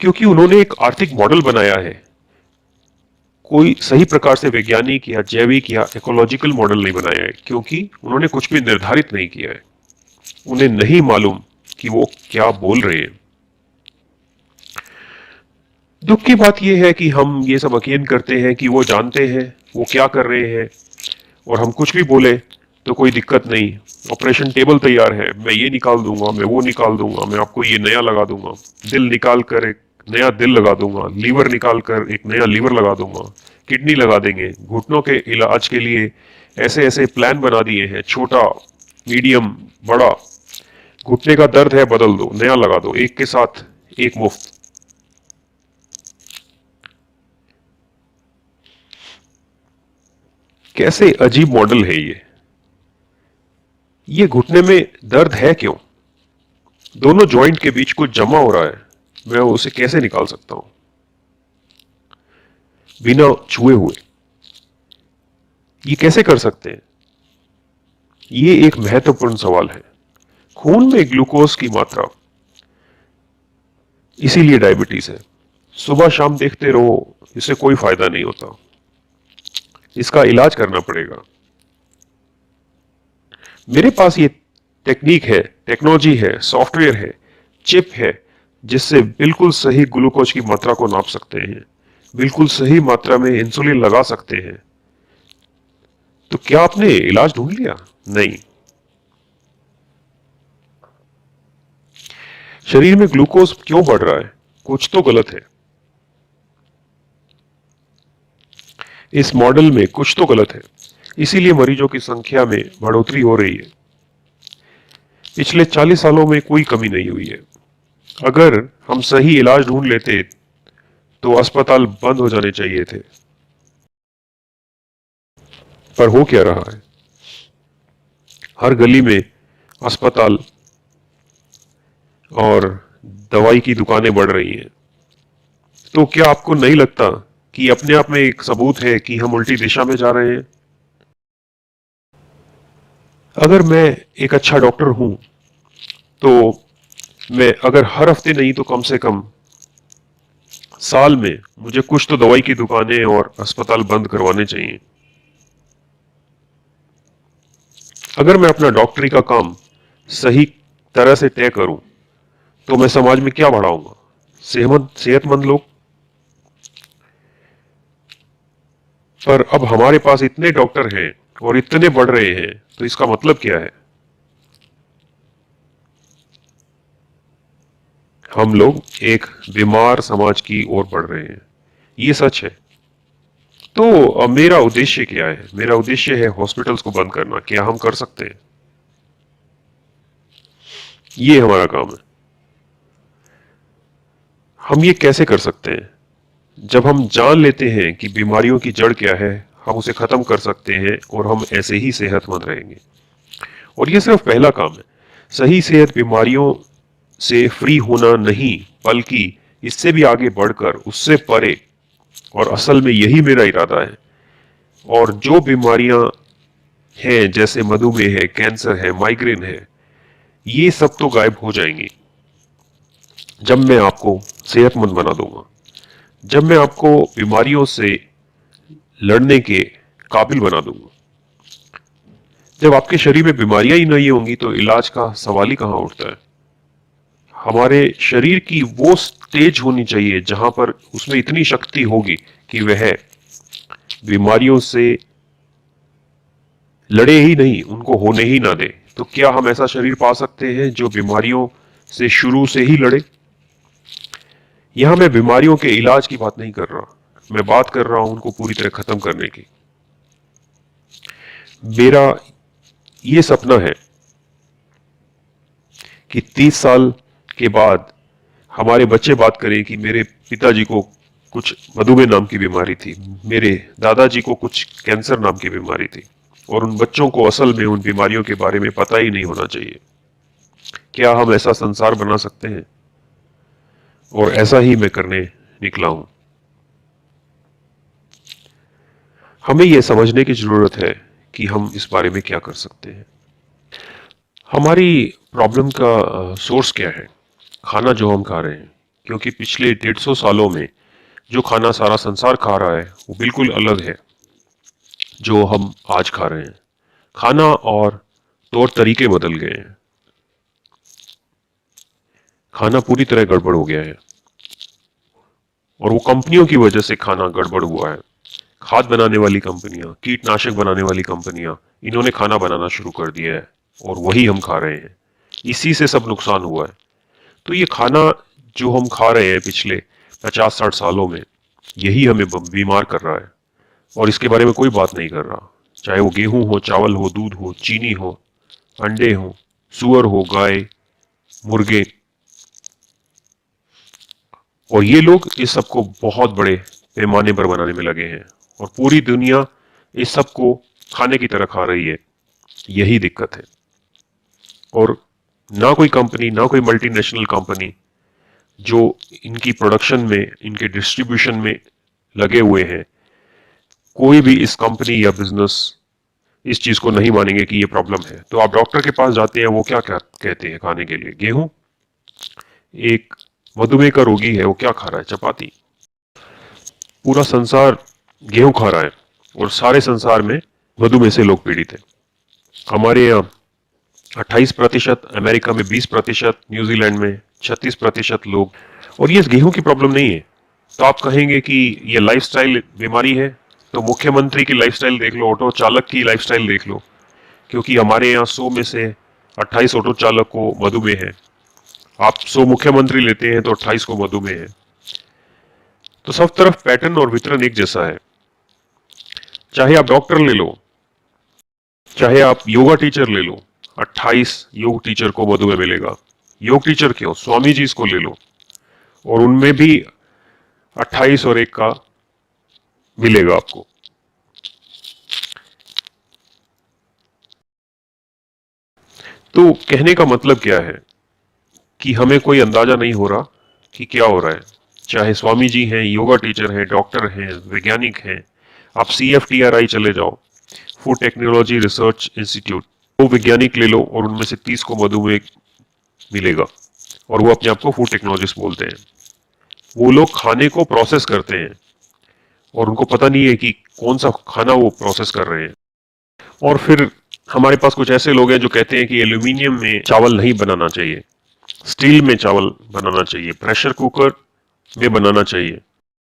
क्योंकि उन्होंने एक आर्थिक मॉडल बनाया है। कोई सही प्रकार से वैज्ञानिक या जैविक या इकोलॉजिकल मॉडल नहीं बनाया है, क्योंकि उन्होंने कुछ भी निर्धारित नहीं किया है। उन्हें नहीं मालूम कि वो क्या बोल रहे हैं। दुख की बात यह है कि हम ये सब यकीन करते हैं कि वो जानते हैं वो क्या कर रहे हैं और हम कुछ भी बोले तो कोई दिक्कत नहीं, ऑपरेशन टेबल तैयार है, मैं ये निकाल दूंगा, मैं वो निकाल दूंगा, मैं आपको ये नया लगा दूंगा, दिल निकाल कर एक नया दिल लगा दूंगा, लीवर निकाल कर एक नया लीवर लगा दूंगा, किडनी लगा देंगे। घुटनों के इलाज के लिए ऐसे ऐसे प्लान बना दिए हैं, छोटा, मीडियम, बड़ा। घुटने का दर्द है, बदल दो, नया लगा दो, एक के साथ एक मुफ्त। कैसे अजीब मॉडल है ये घुटने में दर्द है क्यों? दोनों जॉइंट के बीच कुछ जमा हो रहा है, मैं उसे कैसे निकाल सकता हूं बिना छुए हुए? ये कैसे कर सकते हैं? ये एक महत्वपूर्ण सवाल है। खून में ग्लूकोज की मात्रा, इसीलिए डायबिटीज है। सुबह शाम देखते रहो, इससे कोई फायदा नहीं होता, इसका इलाज करना पड़ेगा। मेरे पास ये टेक्निक है, टेक्नोलॉजी है, सॉफ्टवेयर है, चिप है, जिससे बिल्कुल सही ग्लूकोज की मात्रा को नाप सकते हैं, बिल्कुल सही मात्रा में इंसुलिन लगा सकते हैं। तो क्या आपने इलाज ढूंढ लिया? नहीं। शरीर में ग्लूकोज क्यों बढ़ रहा है? कुछ तो गलत है। इस मॉडल में कुछ तो गलत है, इसीलिए मरीजों की संख्या में बढ़ोतरी हो रही है। पिछले 40 सालों में कोई कमी नहीं हुई है। अगर हम सही इलाज ढूंढ लेते तो अस्पताल बंद हो जाने चाहिए थे। पर हो क्या रहा है? हर गली में अस्पताल और दवाई की दुकानें बढ़ रही हैं। तो क्या आपको नहीं लगता कि अपने आप में एक सबूत है कि हम उल्टी दिशा में जा रहे हैं? अगर मैं एक अच्छा डॉक्टर हूं तो मैं अगर हर हफ्ते नहीं तो कम से कम साल में मुझे कुछ तो दवाई की दुकानें और अस्पताल बंद करवाने चाहिए। अगर मैं अपना डॉक्टरी का काम सही तरह से तय करूं तो मैं समाज में क्या बढ़ाऊंगा? सेहतमंद लोग। पर अब हमारे पास इतने डॉक्टर हैं और इतने बढ़ रहे हैं, तो इसका मतलब क्या है? हम लोग एक बीमार समाज की ओर बढ़ रहे हैं, ये सच है। तो अब मेरा उद्देश्य क्या है? मेरा उद्देश्य है हॉस्पिटल्स को बंद करना। क्या हम कर सकते हैं? ये हमारा काम है। हम ये कैसे कर सकते हैं? जब हम जान लेते हैं कि बीमारियों की जड़ क्या है, हम उसे खत्म कर सकते हैं और हम ऐसे ही सेहतमंद रहेंगे। और ये सिर्फ पहला काम है। सही सेहत बीमारियों से फ्री होना नहीं, बल्कि इससे भी आगे बढ़कर उससे परे। और असल में यही मेरा इरादा है। और जो बीमारियां हैं, जैसे मधुमेह है, कैंसर है, माइग्रेन है, ये सब तो गायब हो जाएंगी जब मैं आपको सेहतमंद बना दूंगा, जब मैं आपको बीमारियों से लड़ने के काबिल बना दूंगा। जब आपके शरीर में बीमारियां ही नहीं होंगी तो इलाज का सवाल ही कहां उठता है। हमारे शरीर की वो स्टेज होनी चाहिए जहां पर उसमें इतनी शक्ति होगी कि वह बीमारियों से लड़े ही नहीं, उनको होने ही ना दे। तो क्या हम ऐसा शरीर पा सकते हैं जो बीमारियों से शुरू से ही लड़े? यहां मैं बीमारियों के इलाज की बात नहीं कर रहा, मैं बात कर रहा हूं उनको पूरी तरह खत्म करने की। मेरा ये सपना है कि 30 साल के बाद हमारे बच्चे बात करें कि मेरे पिताजी को कुछ मधुमेह नाम की बीमारी थी, मेरे दादाजी को कुछ कैंसर नाम की बीमारी थी, और उन बच्चों को असल में उन बीमारियों के बारे में पता ही नहीं होना चाहिए। क्या हम ऐसा संसार बना सकते हैं? और ऐसा ही मैं करने निकला हूं। हमें यह समझने की जरूरत है कि हम इस बारे में क्या कर सकते हैं। हमारी प्रॉब्लम का सोर्स क्या है? खाना जो हम खा रहे हैं। क्योंकि पिछले 150 सालों में जो खाना सारा संसार खा रहा है वो बिल्कुल अलग है जो हम आज खा रहे हैं। खाना और तौर तरीके बदल गए हैं। खाना पूरी तरह गड़बड़ हो गया है और वो कंपनियों की वजह से खाना गड़बड़ हुआ है। खाद बनाने वाली कंपनियां, कीटनाशक बनाने वाली कंपनियां, इन्होंने खाना बनाना शुरू कर दिया है और वही हम खा रहे हैं। इसी से सब नुकसान हुआ है। तो ये खाना जो हम खा रहे हैं पिछले 50-60 सालों में, यही हमें बीमार कर रहा है और इसके बारे में कोई बात नहीं कर रहा। चाहे वो गेहूं हो, चावल हो, दूध हो, चीनी हो, अंडे हो, सुअर हो, गाय, मुर्गे। और ये लोग इस सब को बहुत बड़े पैमाने पर बनाने में लगे हैं और पूरी दुनिया इस सब को खाने की तरह खा रही है। यही दिक्कत है। और ना कोई कंपनी, ना कोई मल्टीनेशनल कंपनी जो इनकी प्रोडक्शन में, इनके डिस्ट्रीब्यूशन में लगे हुए हैं, कोई भी इस कंपनी या बिजनेस इस चीज को नहीं मानेंगे कि ये प्रॉब्लम है। तो आप डॉक्टर के पास जाते हैं, वो क्या क्या कहते हैं खाने के लिए? गेहूं। एक मधुमेह का रोगी है, वो क्या खा रहा है? चपाती। पूरा संसार गेहूं खा रहा है और सारे संसार में मधुमेह से लोग पीड़ित हैं। हमारे यहाँ 28%, अमेरिका में 20%, न्यूजीलैंड में 36% लोग। और ये गेहूं की प्रॉब्लम नहीं है। तो आप कहेंगे कि ये लाइफस्टाइल बीमारी है, तो मुख्यमंत्री की लाइफस्टाइल देख लो, ऑटो चालक की लाइफस्टाइल देख लो। क्योंकि हमारे यहाँ 100 में से 28 ऑटो चालक को मधुमेह है। आप 100 मुख्यमंत्री लेते हैं तो 28 को मधुमेह है। तो सब तरफ पैटर्न और वितरण एक जैसा है। चाहे आप डॉक्टर ले लो, चाहे आप योगा टीचर ले लो, 28 योग टीचर को मधुमेह मिलेगा। योग टीचर क्यों, स्वामी जी इसको ले लो, और उनमें भी 28 और 1 का मिलेगा आपको। तो कहने का मतलब क्या है कि हमें कोई अंदाजा नहीं हो रहा कि क्या हो रहा है। चाहे स्वामी जी हैं, योगा टीचर हैं, डॉक्टर हैं, वैज्ञानिक हैं, आप CFTRI चले जाओ, फूड टेक्नोलॉजी रिसर्च इंस्टीट्यूट, वो वैज्ञानिक ले लो और उनमें से 30 को मधुमेह मिलेगा और वो अपने आप को फूड टेक्नोलॉजिस्ट बोलते हैं। वो लोग खाने को प्रोसेस करते हैं और उनको पता नहीं है कि कौन सा खाना वो प्रोसेस कर रहे हैं। और फिर हमारे पास कुछ ऐसे लोग हैं जो कहते हैं कि एल्यूमिनियम में चावल नहीं बनाना चाहिए, स्टील में चावल बनाना चाहिए, प्रेशर कुकर में बनाना चाहिए।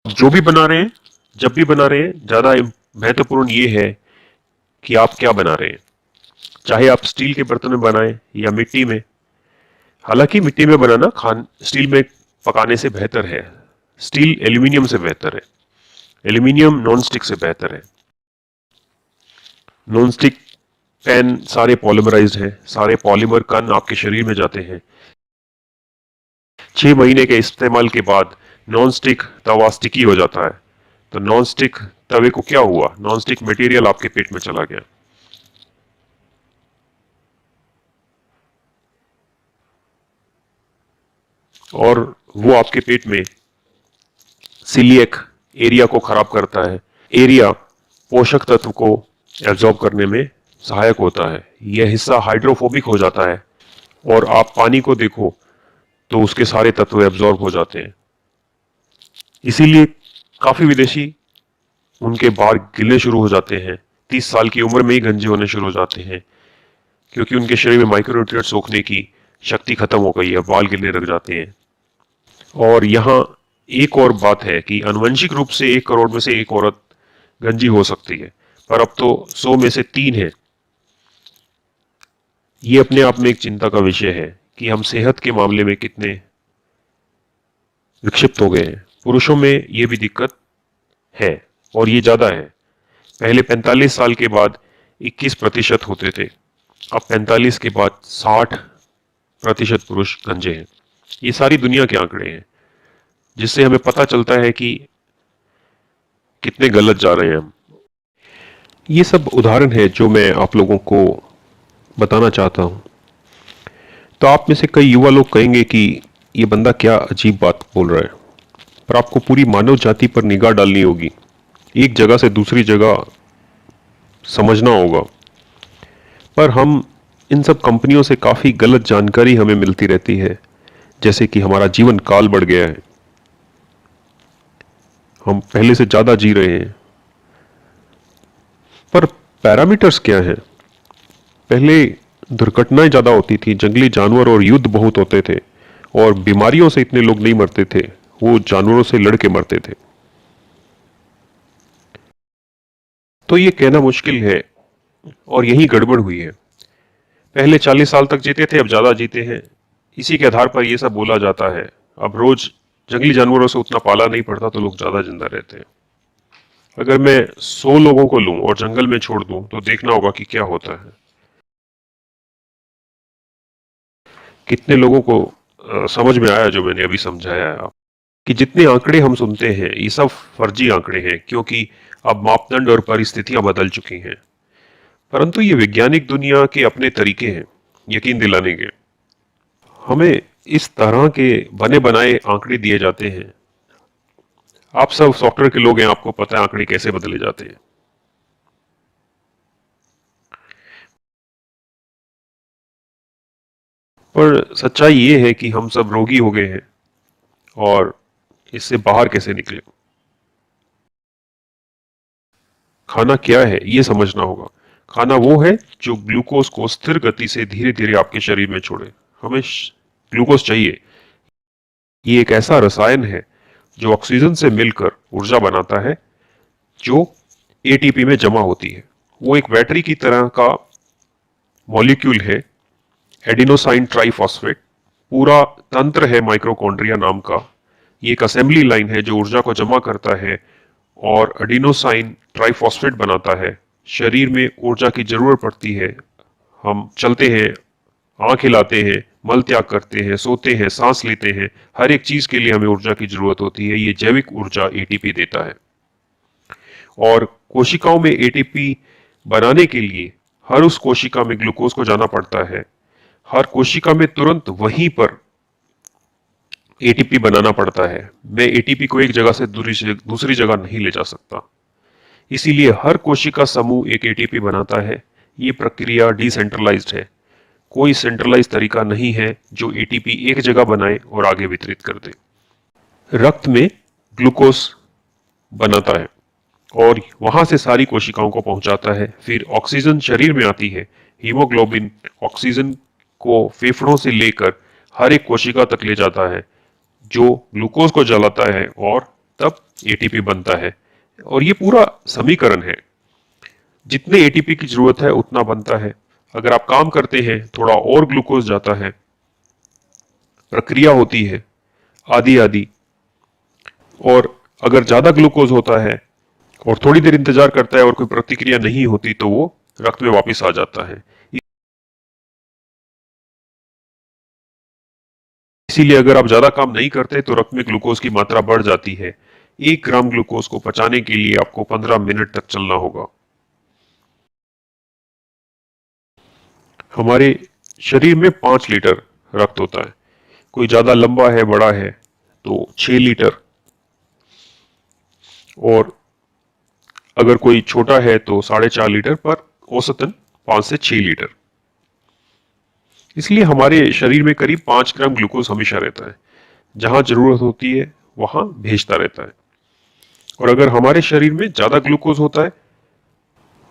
जो भी बना रहे हैं, जब भी बना रहे हैं, ज्यादा महत्वपूर्ण ये है कि आप क्या बना रहे हैं। चाहे आप स्टील के बर्तन में बनाएं या मिट्टी में। हालांकि मिट्टी में बनाना स्टील में पकाने से बेहतर है। स्टील एल्यूमिनियम से बेहतर है। एल्यूमिनियम नॉन स्टिक से बेहतर है। नॉन स्टिक पैन सारे पॉलीमराइज्ड हैं, सारे पॉलीमर कण आपके शरीर में जाते हैं। 6 महीने के इस्तेमाल के बाद नॉन स्टिक तवा स्टिकी हो जाता है। तो नॉन स्टिक तवे को क्या हुआ? नॉन स्टिक मटेरियल आपके पेट में चला गया और वो आपके पेट में सीलिएक एरिया को खराब करता है। एरिया पोषक तत्व को एब्जॉर्ब करने में सहायक होता है। यह हिस्सा हाइड्रोफोबिक हो जाता है और आप पानी को देखो तो उसके सारे तत्व एब्जॉर्ब हो जाते हैं। इसीलिए काफी विदेशी, उनके बाल गिरने शुरू हो जाते हैं, 30 साल की उम्र में ही गंजे होने शुरू हो जाते हैं, क्योंकि उनके शरीर में माइक्रोन्यूट्रिएंट्स सोखने की शक्ति खत्म हो गई है, बाल गिरने लग जाते हैं। और यहाँ एक और बात है कि आनुवंशिक रूप से 1 करोड़ में से 1 औरत गंजी हो सकती है, पर अब तो 100 में से 3 है। ये अपने आप में एक चिंता का विषय है कि हम सेहत के मामले में कितने विक्षिप्त हो गए हैं। पुरुषों में ये भी दिक्कत है और ये ज्यादा है। पहले 45 साल के बाद 21% होते थे, अब 45 के बाद 60% पुरुष गंजे हैं। ये सारी दुनिया के आंकड़े हैं, जिससे हमें पता चलता है कि कितने गलत जा रहे हैं हम। ये सब उदाहरण है जो मैं आप लोगों को बताना चाहता हूं। तो आप में से कई युवा लोग कहेंगे कि ये बंदा क्या अजीब बात बोल रहा है, पर आपको पूरी मानव जाति पर निगाह डालनी होगी, एक जगह से दूसरी जगह समझना होगा। पर हम इन सब कंपनियों से काफी गलत जानकारी हमें मिलती रहती है, जैसे कि हमारा जीवन काल बढ़ गया है, हम पहले से ज्यादा जी रहे हैं। पर पैरामीटर्स क्या हैं? पहले दुर्घटनाएं ज्यादा होती थी, जंगली जानवर और युद्ध बहुत होते थे, और बीमारियों से इतने लोग नहीं मरते थे, वो जानवरों से लड़ के मरते थे। तो ये कहना मुश्किल है और यही गड़बड़ हुई है। पहले 40 साल तक जीते थे, अब ज्यादा जीते हैं। इसी के आधार पर ये सब बोला जाता है। अब रोज जंगली जानवरों से उतना पाला नहीं पड़ता तो लोग ज्यादा जिंदा रहते हैं। अगर मैं 100 लोगों को लूं और जंगल में छोड़ दूं तो देखना होगा कि क्या होता है। कितने लोगों को समझ में आया जो मैंने अभी समझाया है? कि जितने आंकड़े हम सुनते हैं ये सब फर्जी आंकड़े हैं, क्योंकि अब मापदंड और परिस्थितियां बदल चुकी हैं। परंतु ये वैज्ञानिक दुनिया के अपने तरीके हैं यकीन दिलाने के। हमें इस तरह के बने बनाए आंकड़े दिए जाते हैं। आप सब सॉफ्टवेयर के लोग हैं, आपको पता है आंकड़े कैसे बदले जाते हैं। पर सच्चाई ये है कि हम सब रोगी हो गए हैं और इससे बाहर कैसे निकले। खाना क्या है ये समझना होगा। खाना वो है जो ग्लूकोज को स्थिर गति से धीरे धीरे आपके शरीर में छोड़े। हमें ग्लूकोज चाहिए। ये एक ऐसा रसायन है जो ऑक्सीजन से मिलकर ऊर्जा बनाता है, जो एटीपी में जमा होती है। वो एक बैटरी की तरह का मॉलिक्यूल है, एडिनोसाइन ट्राइफॉस्फेट। पूरा तंत्र है माइक्रोकॉन्ड्रिया नाम का। ये एक असेंबली लाइन है जो ऊर्जा को जमा करता है और एडिनोसाइन ट्राइफॉस्फेट बनाता है। शरीर में ऊर्जा की जरूरत पड़ती है। हम चलते हैं, आंख हिलाते हैं, मल त्याग करते हैं, सोते हैं, सांस लेते हैं, हर एक चीज के लिए हमें ऊर्जा की जरूरत होती है। ये जैविक ऊर्जा एटीपी देता है। और कोशिकाओं में एटीपी बनाने के लिए हर उस कोशिका में ग्लूकोज को जाना पड़ता है। हर कोशिका में तुरंत वहीं पर एटीपी बनाना पड़ता है। मैं एटीपी को एक जगह से दूसरी जगह नहीं ले जा सकता। इसीलिए हर कोशिका समूह एक एटीपी बनाता है। ये प्रक्रिया डिसेंट्रलाइज्ड है। कोई सेंट्रलाइज तरीका नहीं है जो एटीपी एक जगह बनाए और आगे वितरित कर दे। रक्त में ग्लूकोज बनाता है और वहां से सारी कोशिकाओं को पहुंचाता है। फिर ऑक्सीजन शरीर में आती है। हीमोग्लोबिन ऑक्सीजन को फेफड़ों से लेकर हर एक कोशिका तक ले जाता है, जो ग्लूकोज को जलाता है और तब एटीपी बनता है। और ये पूरा समीकरण है। जितने एटीपी की जरूरत है उतना बनता है। अगर आप काम करते हैं थोड़ा और ग्लूकोज जाता है। प्रक्रिया होती है आदि आदि। और अगर ज्यादा ग्लूकोज होता है और थोड़ी देर इंतजार करता है और कोई प्रतिक्रिया नहीं होती तो वो रक्त में वापस आ जाता है। इसीलिए अगर आप ज्यादा काम नहीं करते तो रक्त में ग्लूकोज की मात्रा बढ़ जाती है। 1 ग्राम ग्लूकोज को पचाने के लिए आपको 15 मिनट तक चलना होगा। हमारे शरीर में 5 लीटर रक्त होता है। कोई ज्यादा लंबा है, बड़ा है तो 6 लीटर, और अगर कोई छोटा है तो 4.5 लीटर, पर औसतन 5 से 6 लीटर। इसलिए हमारे शरीर में करीब 5 ग्राम ग्लूकोज हमेशा रहता है। जहां जरूरत होती है वहां भेजता रहता है। और अगर हमारे शरीर में ज्यादा ग्लूकोज होता है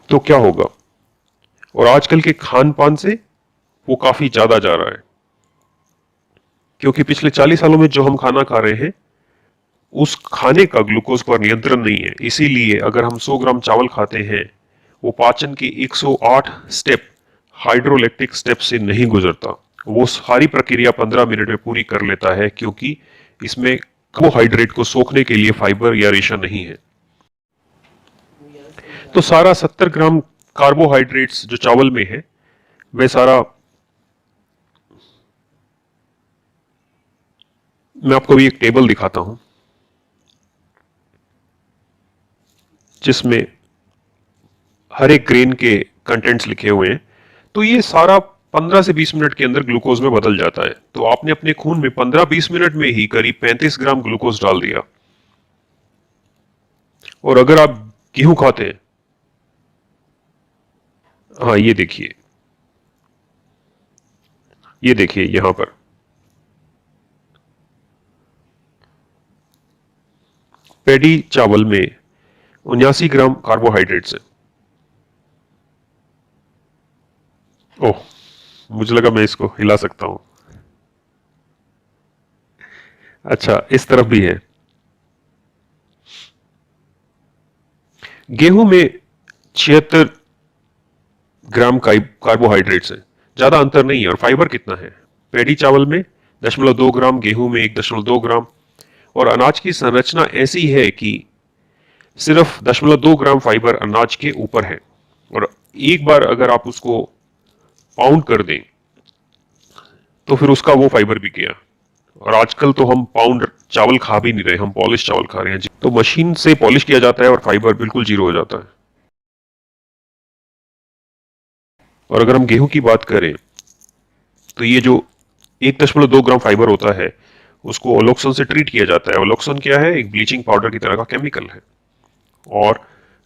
तो क्या होगा? और आजकल के खान पान से वो काफी ज्यादा जा रहा है, क्योंकि पिछले 40 सालों में जो हम खाना खा रहे हैं उस खाने का ग्लूकोज पर नियंत्रण नहीं है। इसीलिए अगर हम 100 ग्राम चावल खाते हैं, वो पाचन के 108 स्टेप हाइड्रोलैक्टिक स्टेप से नहीं गुजरता। वो सारी प्रक्रिया 15 मिनट में पूरी कर लेता है, क्योंकि इसमें कार्बोहाइड्रेट को सोखने के लिए फाइबर या रेशा नहीं है। तो सारा 70 ग्राम कार्बोहाइड्रेट्स जो चावल में है, वह सारा, मैं आपको भी एक टेबल दिखाता हूं जिसमें हर एक ग्रेन के कंटेंट्स लिखे हुए हैं। तो ये सारा 15 से 20 मिनट के अंदर ग्लूकोज में बदल जाता है। तो आपने अपने खून में 15-20 मिनट में ही करीब 35 ग्राम ग्लूकोज डाल दिया। और अगर आप गेहूं खाते हैं, हाँ ये देखिए यहां पर पेडी चावल में 79 ग्राम कार्बोहाइड्रेट्स है। ओह, मुझे लगा मैं इसको हिला सकता हूं। अच्छा, इस तरफ भी है। गेहूं में 76 ग्राम कार्बोहाइड्रेट्स है, ज्यादा अंतर नहीं है। और फाइबर कितना है? पेडी चावल में 0.2 ग्राम, गेहूं में 1.2 ग्राम। और अनाज की संरचना ऐसी है कि सिर्फ 0.2 ग्राम फाइबर अनाज के ऊपर है। और एक बार अगर आप उसको पाउंड कर दें तो फिर उसका वो फाइबर भी गया। और आजकल तो हम पाउंड चावल खा भी नहीं रहे, हम पॉलिश चावल खा रहे हैं। तो मशीन से पॉलिश किया जाता है और फाइबर बिल्कुल जीरो हो जाता है। और अगर हम गेहूं की बात करें तो ये जो 1.2 ग्राम फाइबर होता है उसको ओलोक्सन से ट्रीट किया जाता है। ओलोक्सन क्या है? एक ब्लीचिंग पाउडर की तरह का केमिकल है, और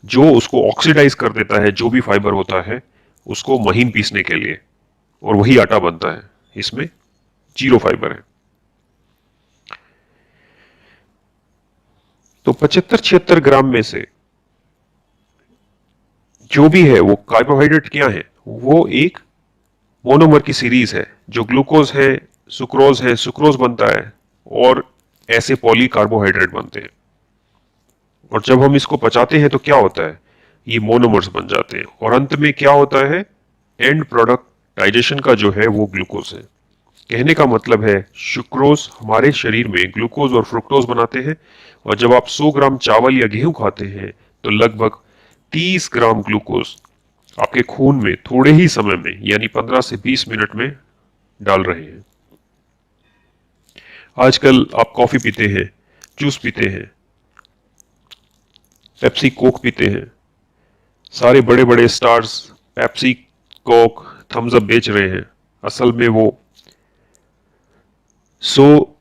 जो उसको ऑक्सीडाइज कर देता है, जो भी फाइबर होता है उसको महीन पीसने के लिए, और वही आटा बनता है। इसमें जीरो फाइबर है। तो 75-76 ग्राम में से जो भी है वो कार्बोहाइड्रेट क्या है? वो एक मोनोमर की सीरीज है। जो ग्लूकोज है, सुक्रोज बनता है, और ऐसे पॉली कार्बोहाइड्रेट बनते हैं। और जब हम इसको पचाते हैं तो क्या होता है? ये मोनोमर्स बन जाते हैं, और अंत में क्या होता है? एंड प्रोडक्ट डाइजेशन का जो है वो ग्लूकोज है। कहने का मतलब है सुक्रोज हमारे शरीर में ग्लूकोज और फ्रुक्टोज बनाते हैं। और जब आप 100 ग्राम चावल या गेहूं खाते हैं तो लगभग 30 ग्राम ग्लूकोज आपके खून में थोड़े ही समय में, यानी 15 से 20 मिनट में डाल रहे हैं। आजकल आप कॉफी पीते हैं, जूस पीते हैं, पेप्सी कोक पीते हैं। सारे बड़े बड़े stars Pepsi Coke Thums Up बेच रहे हैं। असल में वो 100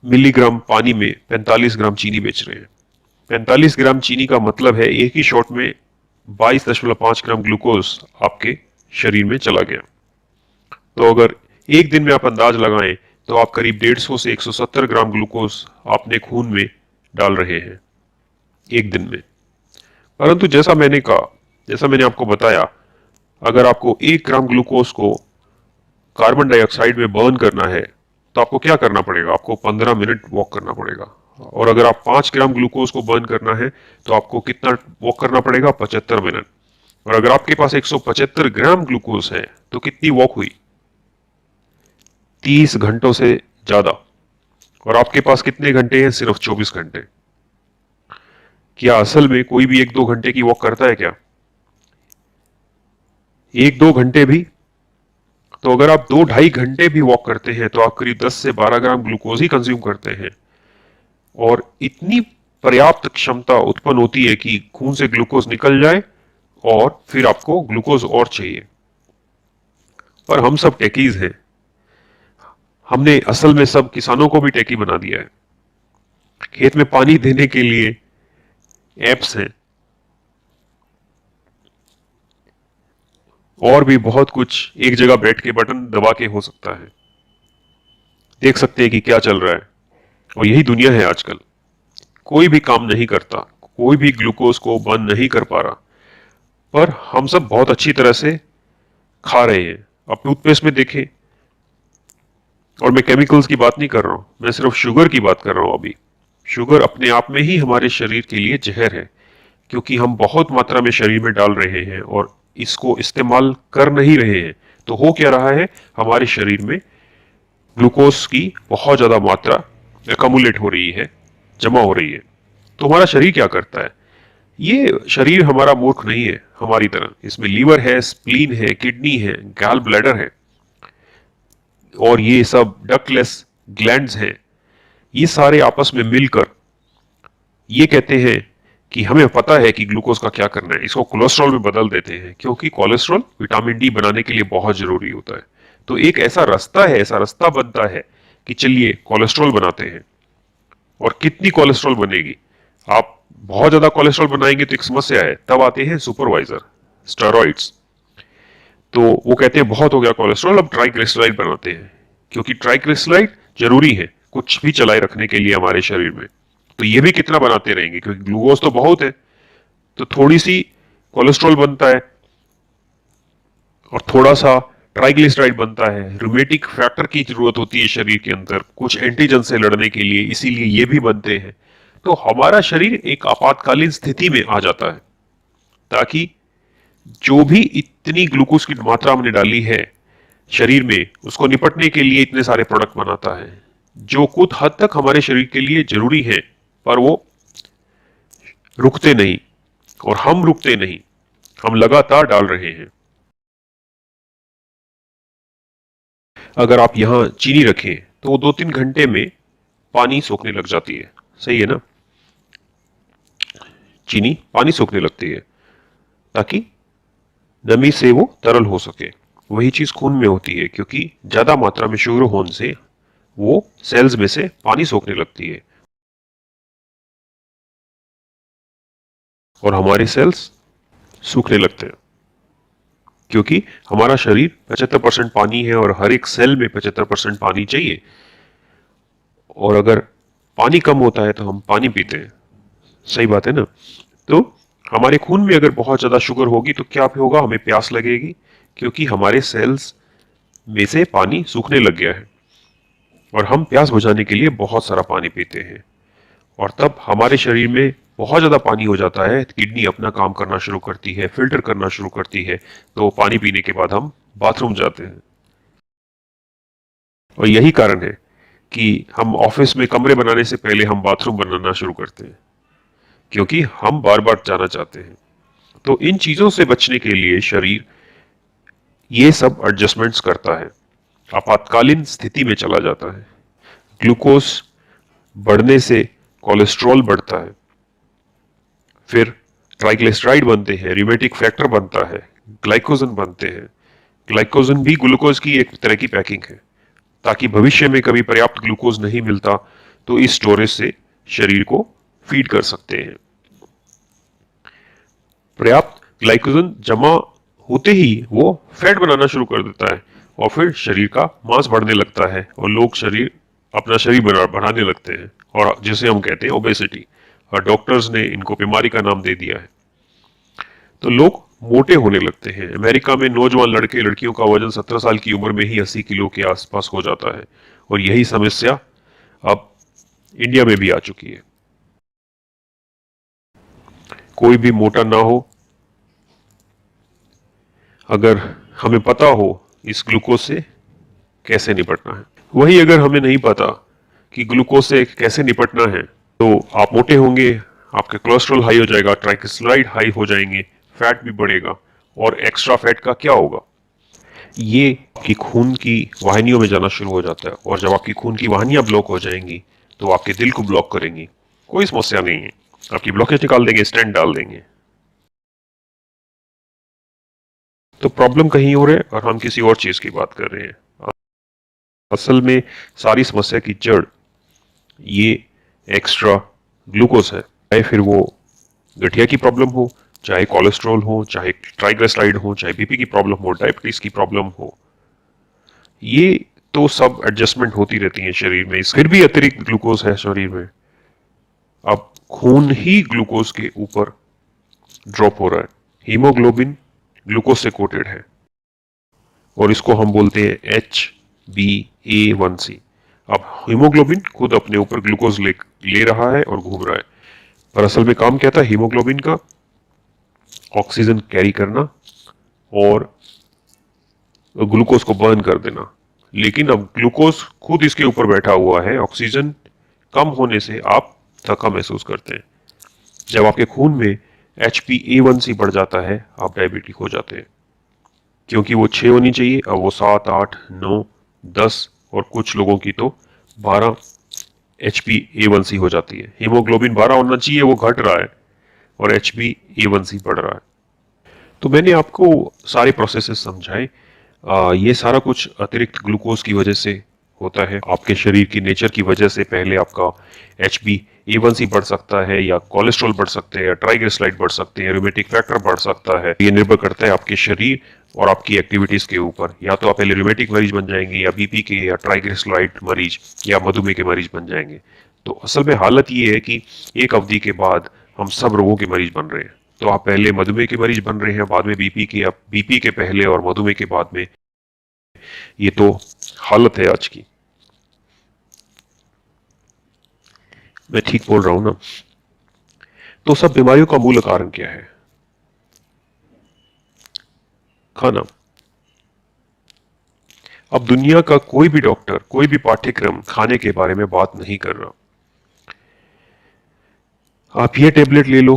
मिलीग्राम पानी में 45 ग्राम चीनी बेच रहे हैं। 45 ग्राम चीनी का मतलब है एक ही शॉट में 22.5 ग्राम ग्लूकोज आपके शरीर में चला गया। तो अगर एक दिन में आप अंदाज लगाएं तो आप करीब 150 से 170 ग्राम ग्लूकोज अपने खून में डाल रहे हैं एक दिन में। परंतु जैसा मैंने आपको बताया, अगर आपको 1 ग्राम ग्लूकोज को कार्बन डाइऑक्साइड में बर्न करना है तो आपको क्या करना पड़ेगा? आपको 15 मिनट वॉक करना पड़ेगा। और अगर आप 5 ग्राम ग्लूकोज को बर्न करना है तो आपको कितना वॉक करना पड़ेगा? 75 मिनट। और अगर आपके पास 175 ग्राम ग्लूकोज है तो कितनी वॉक हुई? 30 घंटों से ज्यादा। और आपके पास कितने घंटे हैं? सिर्फ 24 घंटे। क्या असल में कोई भी 1-2 घंटे की वॉक करता है क्या? 1-2 घंटे भी? तो अगर आप 2-2.5 घंटे भी वॉक करते हैं तो आप करीब 10 से 12 ग्राम ग्लूकोज ही कंज्यूम करते हैं। और इतनी पर्याप्त क्षमता उत्पन्न होती है कि खून से ग्लूकोज निकल जाए और फिर आपको ग्लूकोज और चाहिए। पर हम सब टेकीज हैं। हमने असल में सब किसानों को भी टेकी बना दिया है। खेत में पानी देने के लिए एप्स हैं, और भी बहुत कुछ। एक जगह बैठ के बटन दबा के हो सकता है, देख सकते हैं कि क्या चल रहा है। और यही दुनिया है आजकल। कोई भी काम नहीं करता, कोई भी ग्लूकोज को बर्न नहीं कर पा रहा, पर हम सब बहुत अच्छी तरह से खा रहे हैं। आप टूथपेस्ट में देखें, और मैं केमिकल्स की बात नहीं कर रहा हूं, मैं सिर्फ शुगर की बात कर रहा हूं। अभी शुगर अपने आप में ही हमारे शरीर के लिए जहर है, क्योंकि हम बहुत मात्रा में शरीर में डाल रहे हैं और इसको इस्तेमाल कर नहीं रहे हैं। तो हो क्या रहा है? हमारे शरीर में ग्लूकोज की बहुत ज्यादा मात्रा एकमुलेट हो रही है, जमा हो रही है। तो हमारा शरीर क्या करता है? ये शरीर हमारा मूर्ख नहीं है हमारी तरह। इसमें लीवर है, स्प्लीन है, किडनी है, गैल ब्लैडर है, और ये सब डक्टलेस ग्लैंड्स हैं। ये सारे आपस में मिलकर ये कहते हैं कि हमें पता है कि ग्लूकोज का क्या करना है, इसको कोलेस्ट्रॉल में बदल देते हैं, क्योंकि कोलेस्ट्रॉल विटामिन डी बनाने के लिए बहुत जरूरी होता है। तो एक ऐसा रास्ता बनता है कि चलिए कोलेस्ट्रॉल बनाते हैं। और कितनी कोलेस्ट्रॉल बनेगी? आप बहुत ज्यादा कोलेस्ट्रॉल बनाएंगे तो एक समस्या है। तब आते हैं सुपरवाइजर, स्टेरॉइड्स। तो वो कहते हैं बहुत हो गया कोलेस्ट्रॉल, अब ट्राइग्लिसराइड बनाते हैं, क्योंकि ट्राइग्लिसराइड जरूरी है कुछ भी चलाए रखने के लिए हमारे शरीर में। तो ये भी कितना बनाते रहेंगे, क्योंकि ग्लूकोज तो बहुत है, तो थोड़ी सी कोलेस्ट्रॉल बनता है और थोड़ा सा ट्राइग्लिसराइड बनता है। रूमेटिक फैक्टर की जरूरत होती है शरीर के अंदर कुछ एंटीजन से लड़ने के लिए, इसीलिए ये भी बनते हैं। तो हमारा शरीर एक आपातकालीन स्थिति में आ जाता है। ताकि जो भी इतनी ग्लूकोज की मात्रा हमने डाली है शरीर में, उसको निपटने के लिए इतने सारे प्रोडक्ट बनाता है जो कुछ हद तक हमारे शरीर के लिए जरूरी है, पर वो रुकते नहीं। और हम रुकते नहीं, हम लगातार डाल रहे हैं। अगर आप यहां चीनी रखें तो वो 2-3 घंटे में पानी सोखने लग जाती है। सही है ना? चीनी पानी सोखने लगती है ताकि नमी से वो तरल हो सके। वही चीज खून में होती है, क्योंकि ज्यादा मात्रा में शुगर होने से वो सेल्स में से पानी सोखने लगती है और हमारे सेल्स सूखने लगते हैं, क्योंकि हमारा शरीर 75% पानी है और हर एक सेल में 75% पानी चाहिए। और अगर पानी कम होता है तो हम पानी पीते हैं। सही बात है ना? तो हमारे खून में अगर बहुत ज्यादा शुगर होगी तो क्या होगा? हमें प्यास लगेगी, क्योंकि हमारे सेल्स में से पानी सूखने लग गया है और हम प्यास बुझाने के लिए बहुत सारा पानी पीते हैं। और तब हमारे शरीर में बहुत ज्यादा पानी हो जाता है, किडनी अपना काम करना शुरू करती है, फिल्टर करना शुरू करती है। तो पानी पीने के बाद हम बाथरूम जाते हैं। और यही कारण है कि हम ऑफिस में कमरे बनाने से पहले हम बाथरूम बनाना शुरू करते हैं, क्योंकि हम बार बार जाना चाहते हैं। तो इन चीजों से बचने के लिए शरीर ये सब एडजस्टमेंट्स करता है, आपातकालीन स्थिति में चला जाता है। ग्लूकोज बढ़ने से कोलेस्ट्रॉल बढ़ता है, फिर ट्राइग्लिसराइड बनते हैं, रिमेटिक फैक्टर बनता है, ग्लाइकोजन बनते हैं। ग्लाइकोजन भी ग्लूकोज की एक तरह की पैकिंग है, ताकि भविष्य में कभी पर्याप्त ग्लूकोज नहीं मिलता तो इस स्टोरेज से शरीर को फीड कर सकते हैं। पर्याप्त ग्लाइकोजन जमा होते ही वो फैट बनाना शुरू कर देता है और फिर शरीर का मांस बढ़ने लगता है और लोग अपना शरीर बढ़ाने लगते हैं, और जिसे हम कहते हैं ओबेसिटी। और डॉक्टर्स ने इनको बीमारी का नाम दे दिया है। तो लोग मोटे होने लगते हैं। अमेरिका में नौजवान लड़के लड़कियों का वजन 17 साल की उम्र में ही 80 किलो के आसपास हो जाता है, और यही समस्या अब इंडिया में भी आ चुकी है। कोई भी मोटा ना हो, अगर हमें पता हो इस ग्लूकोज से कैसे निपटना है। वही अगर हमें नहीं पता कि ग्लूकोज से कैसे निपटना है, तो आप मोटे होंगे, आपका कोलेस्ट्रॉल हाई हो जाएगा, ट्राइग्लिसराइड हाई हो जाएंगे, फैट भी बढ़ेगा। और एक्स्ट्रा फैट का क्या होगा? ये आपकी खून की वाहिनियों में जाना शुरू हो जाता है, और जब आपकी खून की वाहिनियां ब्लॉक हो जाएंगी तो आपके दिल को ब्लॉक करेंगी। कोई समस्या नहीं है, आपकी ब्लॉकेज निकाल देंगे, स्टेंट डाल देंगे। तो प्रॉब्लम कहीं और है और हम किसी और चीज की बात कर रहे हैं। असल में सारी समस्या की जड़ ये एक्स्ट्रा ग्लूकोज है। चाहे फिर वो गठिया की प्रॉब्लम हो, चाहे कोलेस्ट्रॉल हो, चाहे ट्राइग्लिसराइड हो, चाहे बीपी की प्रॉब्लम हो, डायबिटीज की प्रॉब्लम हो, ये तो सब एडजस्टमेंट होती रहती है शरीर में। फिर भी अतिरिक्त ग्लूकोज है शरीर में। अब खून ही ग्लूकोज के ऊपर ड्रॉप हो रहा है। हीमोग्लोबिन ग्लूकोज से कोटेड है और इसको हम बोलते हैं HbA1c। अब हीमोग्लोबिन खुद अपने ऊपर ग्लूकोज ले रहा है और घूम रहा है, पर असल में काम क्या था हीमोग्लोबिन का? ऑक्सीजन कैरी करना और ग्लूकोज को बर्न कर देना। लेकिन अब ग्लूकोज खुद इसके ऊपर बैठा हुआ है। ऑक्सीजन कम होने से आप थका महसूस करते हैं। जब आपके खून में HbA1c बढ़ जाता है, आप डायबिटिक हो जाते हैं, क्योंकि वो 6 होनी चाहिए, अब वो 7, 8, 9, 10 और कुछ लोगों की तो 12 HbA1c हो जाती है। हीमोग्लोबिन 12 होना चाहिए, वो घट रहा है और HbA1c बढ़ रहा है। तो मैंने आपको सारे प्रोसेसेस समझाए। ये सारा कुछ अतिरिक्त ग्लूकोज की वजह से होता है, आपके शरीर की नेचर की वजह से। पहले आपका HbA1c बढ़ सकता है, या कोलेस्ट्रॉल बढ़ सकते हैं, या ट्राइग्लिसराइड बढ़ सकते हैं, रिमेटिक फैक्टर बढ़ सकता है। ये निर्भर करता है आपके शरीर और आपकी एक्टिविटीज के ऊपर। या तो आप पहले रिमेटिक मरीज बन जाएंगे, या बीपी के, या ट्राइग्लिसराइड मरीज, या मधुमेह के मरीज बन जाएंगे। तो असल में हालत ये है कि एक अवधि के बाद हम सब रोगों के मरीज बन रहे हैं। तो आप पहले मधुमेह के मरीज बन रहे हैं, बाद में बीपी के, या बीपी के पहले और मधुमेह के बाद में। ये तो हालत है आज की। मैं ठीक बोल रहा हूं ना? तो सब बीमारियों का मूल कारण क्या है? खाना। अब दुनिया का कोई भी डॉक्टर, कोई भी पाठ्यक्रम खाने के बारे में बात नहीं कर रहा। आप ये टेबलेट ले लो,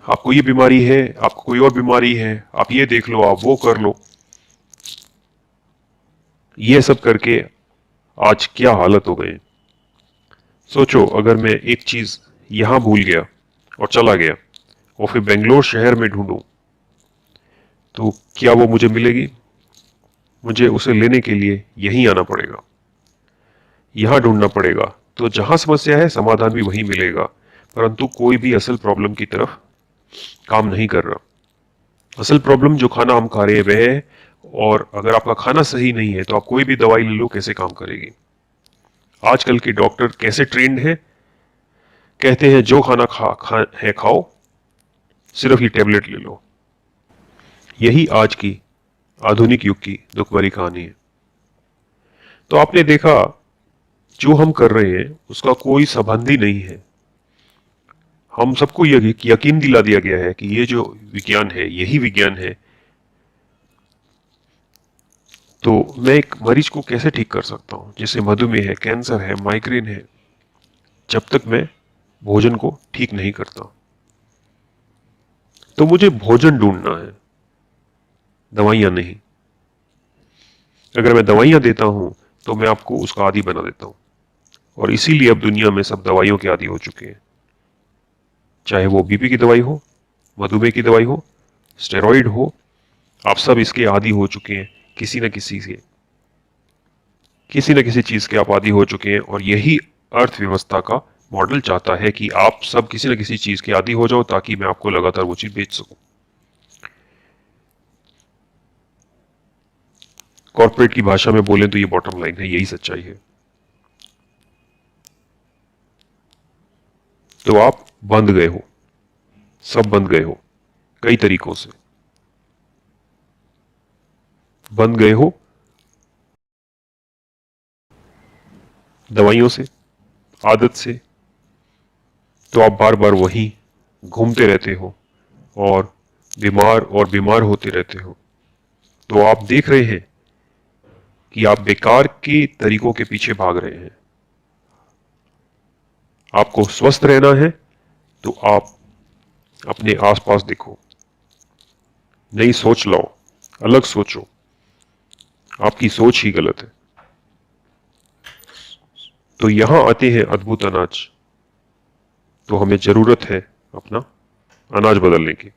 आपको ये बीमारी है, आपको कोई और बीमारी है, आप ये देख लो, आप वो कर लो। ये सब करके आज क्या हालत हो गई। सोचो, अगर मैं एक चीज यहां भूल गया और चला गया और फिर बेंगलोर शहर में ढूंढूं, तो क्या वो मुझे मिलेगी? मुझे उसे लेने के लिए यहीं आना पड़ेगा, यहां ढूंढना पड़ेगा। तो जहां समस्या है समाधान भी वहीं मिलेगा, परंतु कोई भी असल प्रॉब्लम की तरफ काम नहीं कर रहा। असल प्रॉब्लम जो खाना हम खा रहे हैं वह है, और अगर आपका खाना सही नहीं है तो आप कोई भी दवाई ले लो, कैसे काम करेगी? आजकल के डॉक्टर कैसे ट्रेंड है? कहते हैं जो खाना है खाओ, सिर्फ ये टेबलेट ले लो। यही आज की आधुनिक युग की दुख भरी कहानी है। तो आपने देखा, जो हम कर रहे हैं उसका कोई संबंध ही नहीं है। हम सबको यकीन दिला दिया गया है कि ये जो विज्ञान है यही विज्ञान है। तो मैं एक मरीज को कैसे ठीक कर सकता हूं, जैसे मधुमेह है, कैंसर है, माइग्रेन है, जब तक मैं भोजन को ठीक नहीं करता? तो मुझे भोजन ढूंढना है, दवाइयां नहीं। अगर मैं दवाइयां देता हूं तो मैं आपको उसका आदी बना देता हूं, और इसीलिए अब दुनिया में सब दवाइयों के आदी हो चुके हैं। चाहे वो बीपी की दवाई हो, मधुमेह की दवाई हो, स्टेरॉइड हो, आप सब इसके आदी हो चुके हैं। किसी न किसी चीज के आप आदी हो चुके हैं, और यही अर्थव्यवस्था का मॉडल चाहता है कि आप सब किसी न किसी चीज के आदी हो जाओ, ताकि मैं आपको लगातार वो चीज बेच सकूं। कॉर्पोरेट की भाषा में बोलें तो ये बॉटम लाइन है, यही सच्चाई है। तो आप बंध गए हो, सब बंध गए हो, कई तरीकों से बंध गए हो। दवाइयों से, आदत से। तो आप बार बार वहीं घूमते रहते हो और बीमार होते रहते हो। तो आप देख रहे हैं कि आप बेकार के तरीकों के पीछे भाग रहे हैं। आपको स्वस्थ रहना है तो आप अपने आसपास देखो, नई सोच लाओ, अलग सोचो। आपकी सोच ही गलत है। तो यहां आते हैं अद्भुत अनाज। तो हमें जरूरत है अपना अनाज बदलने की।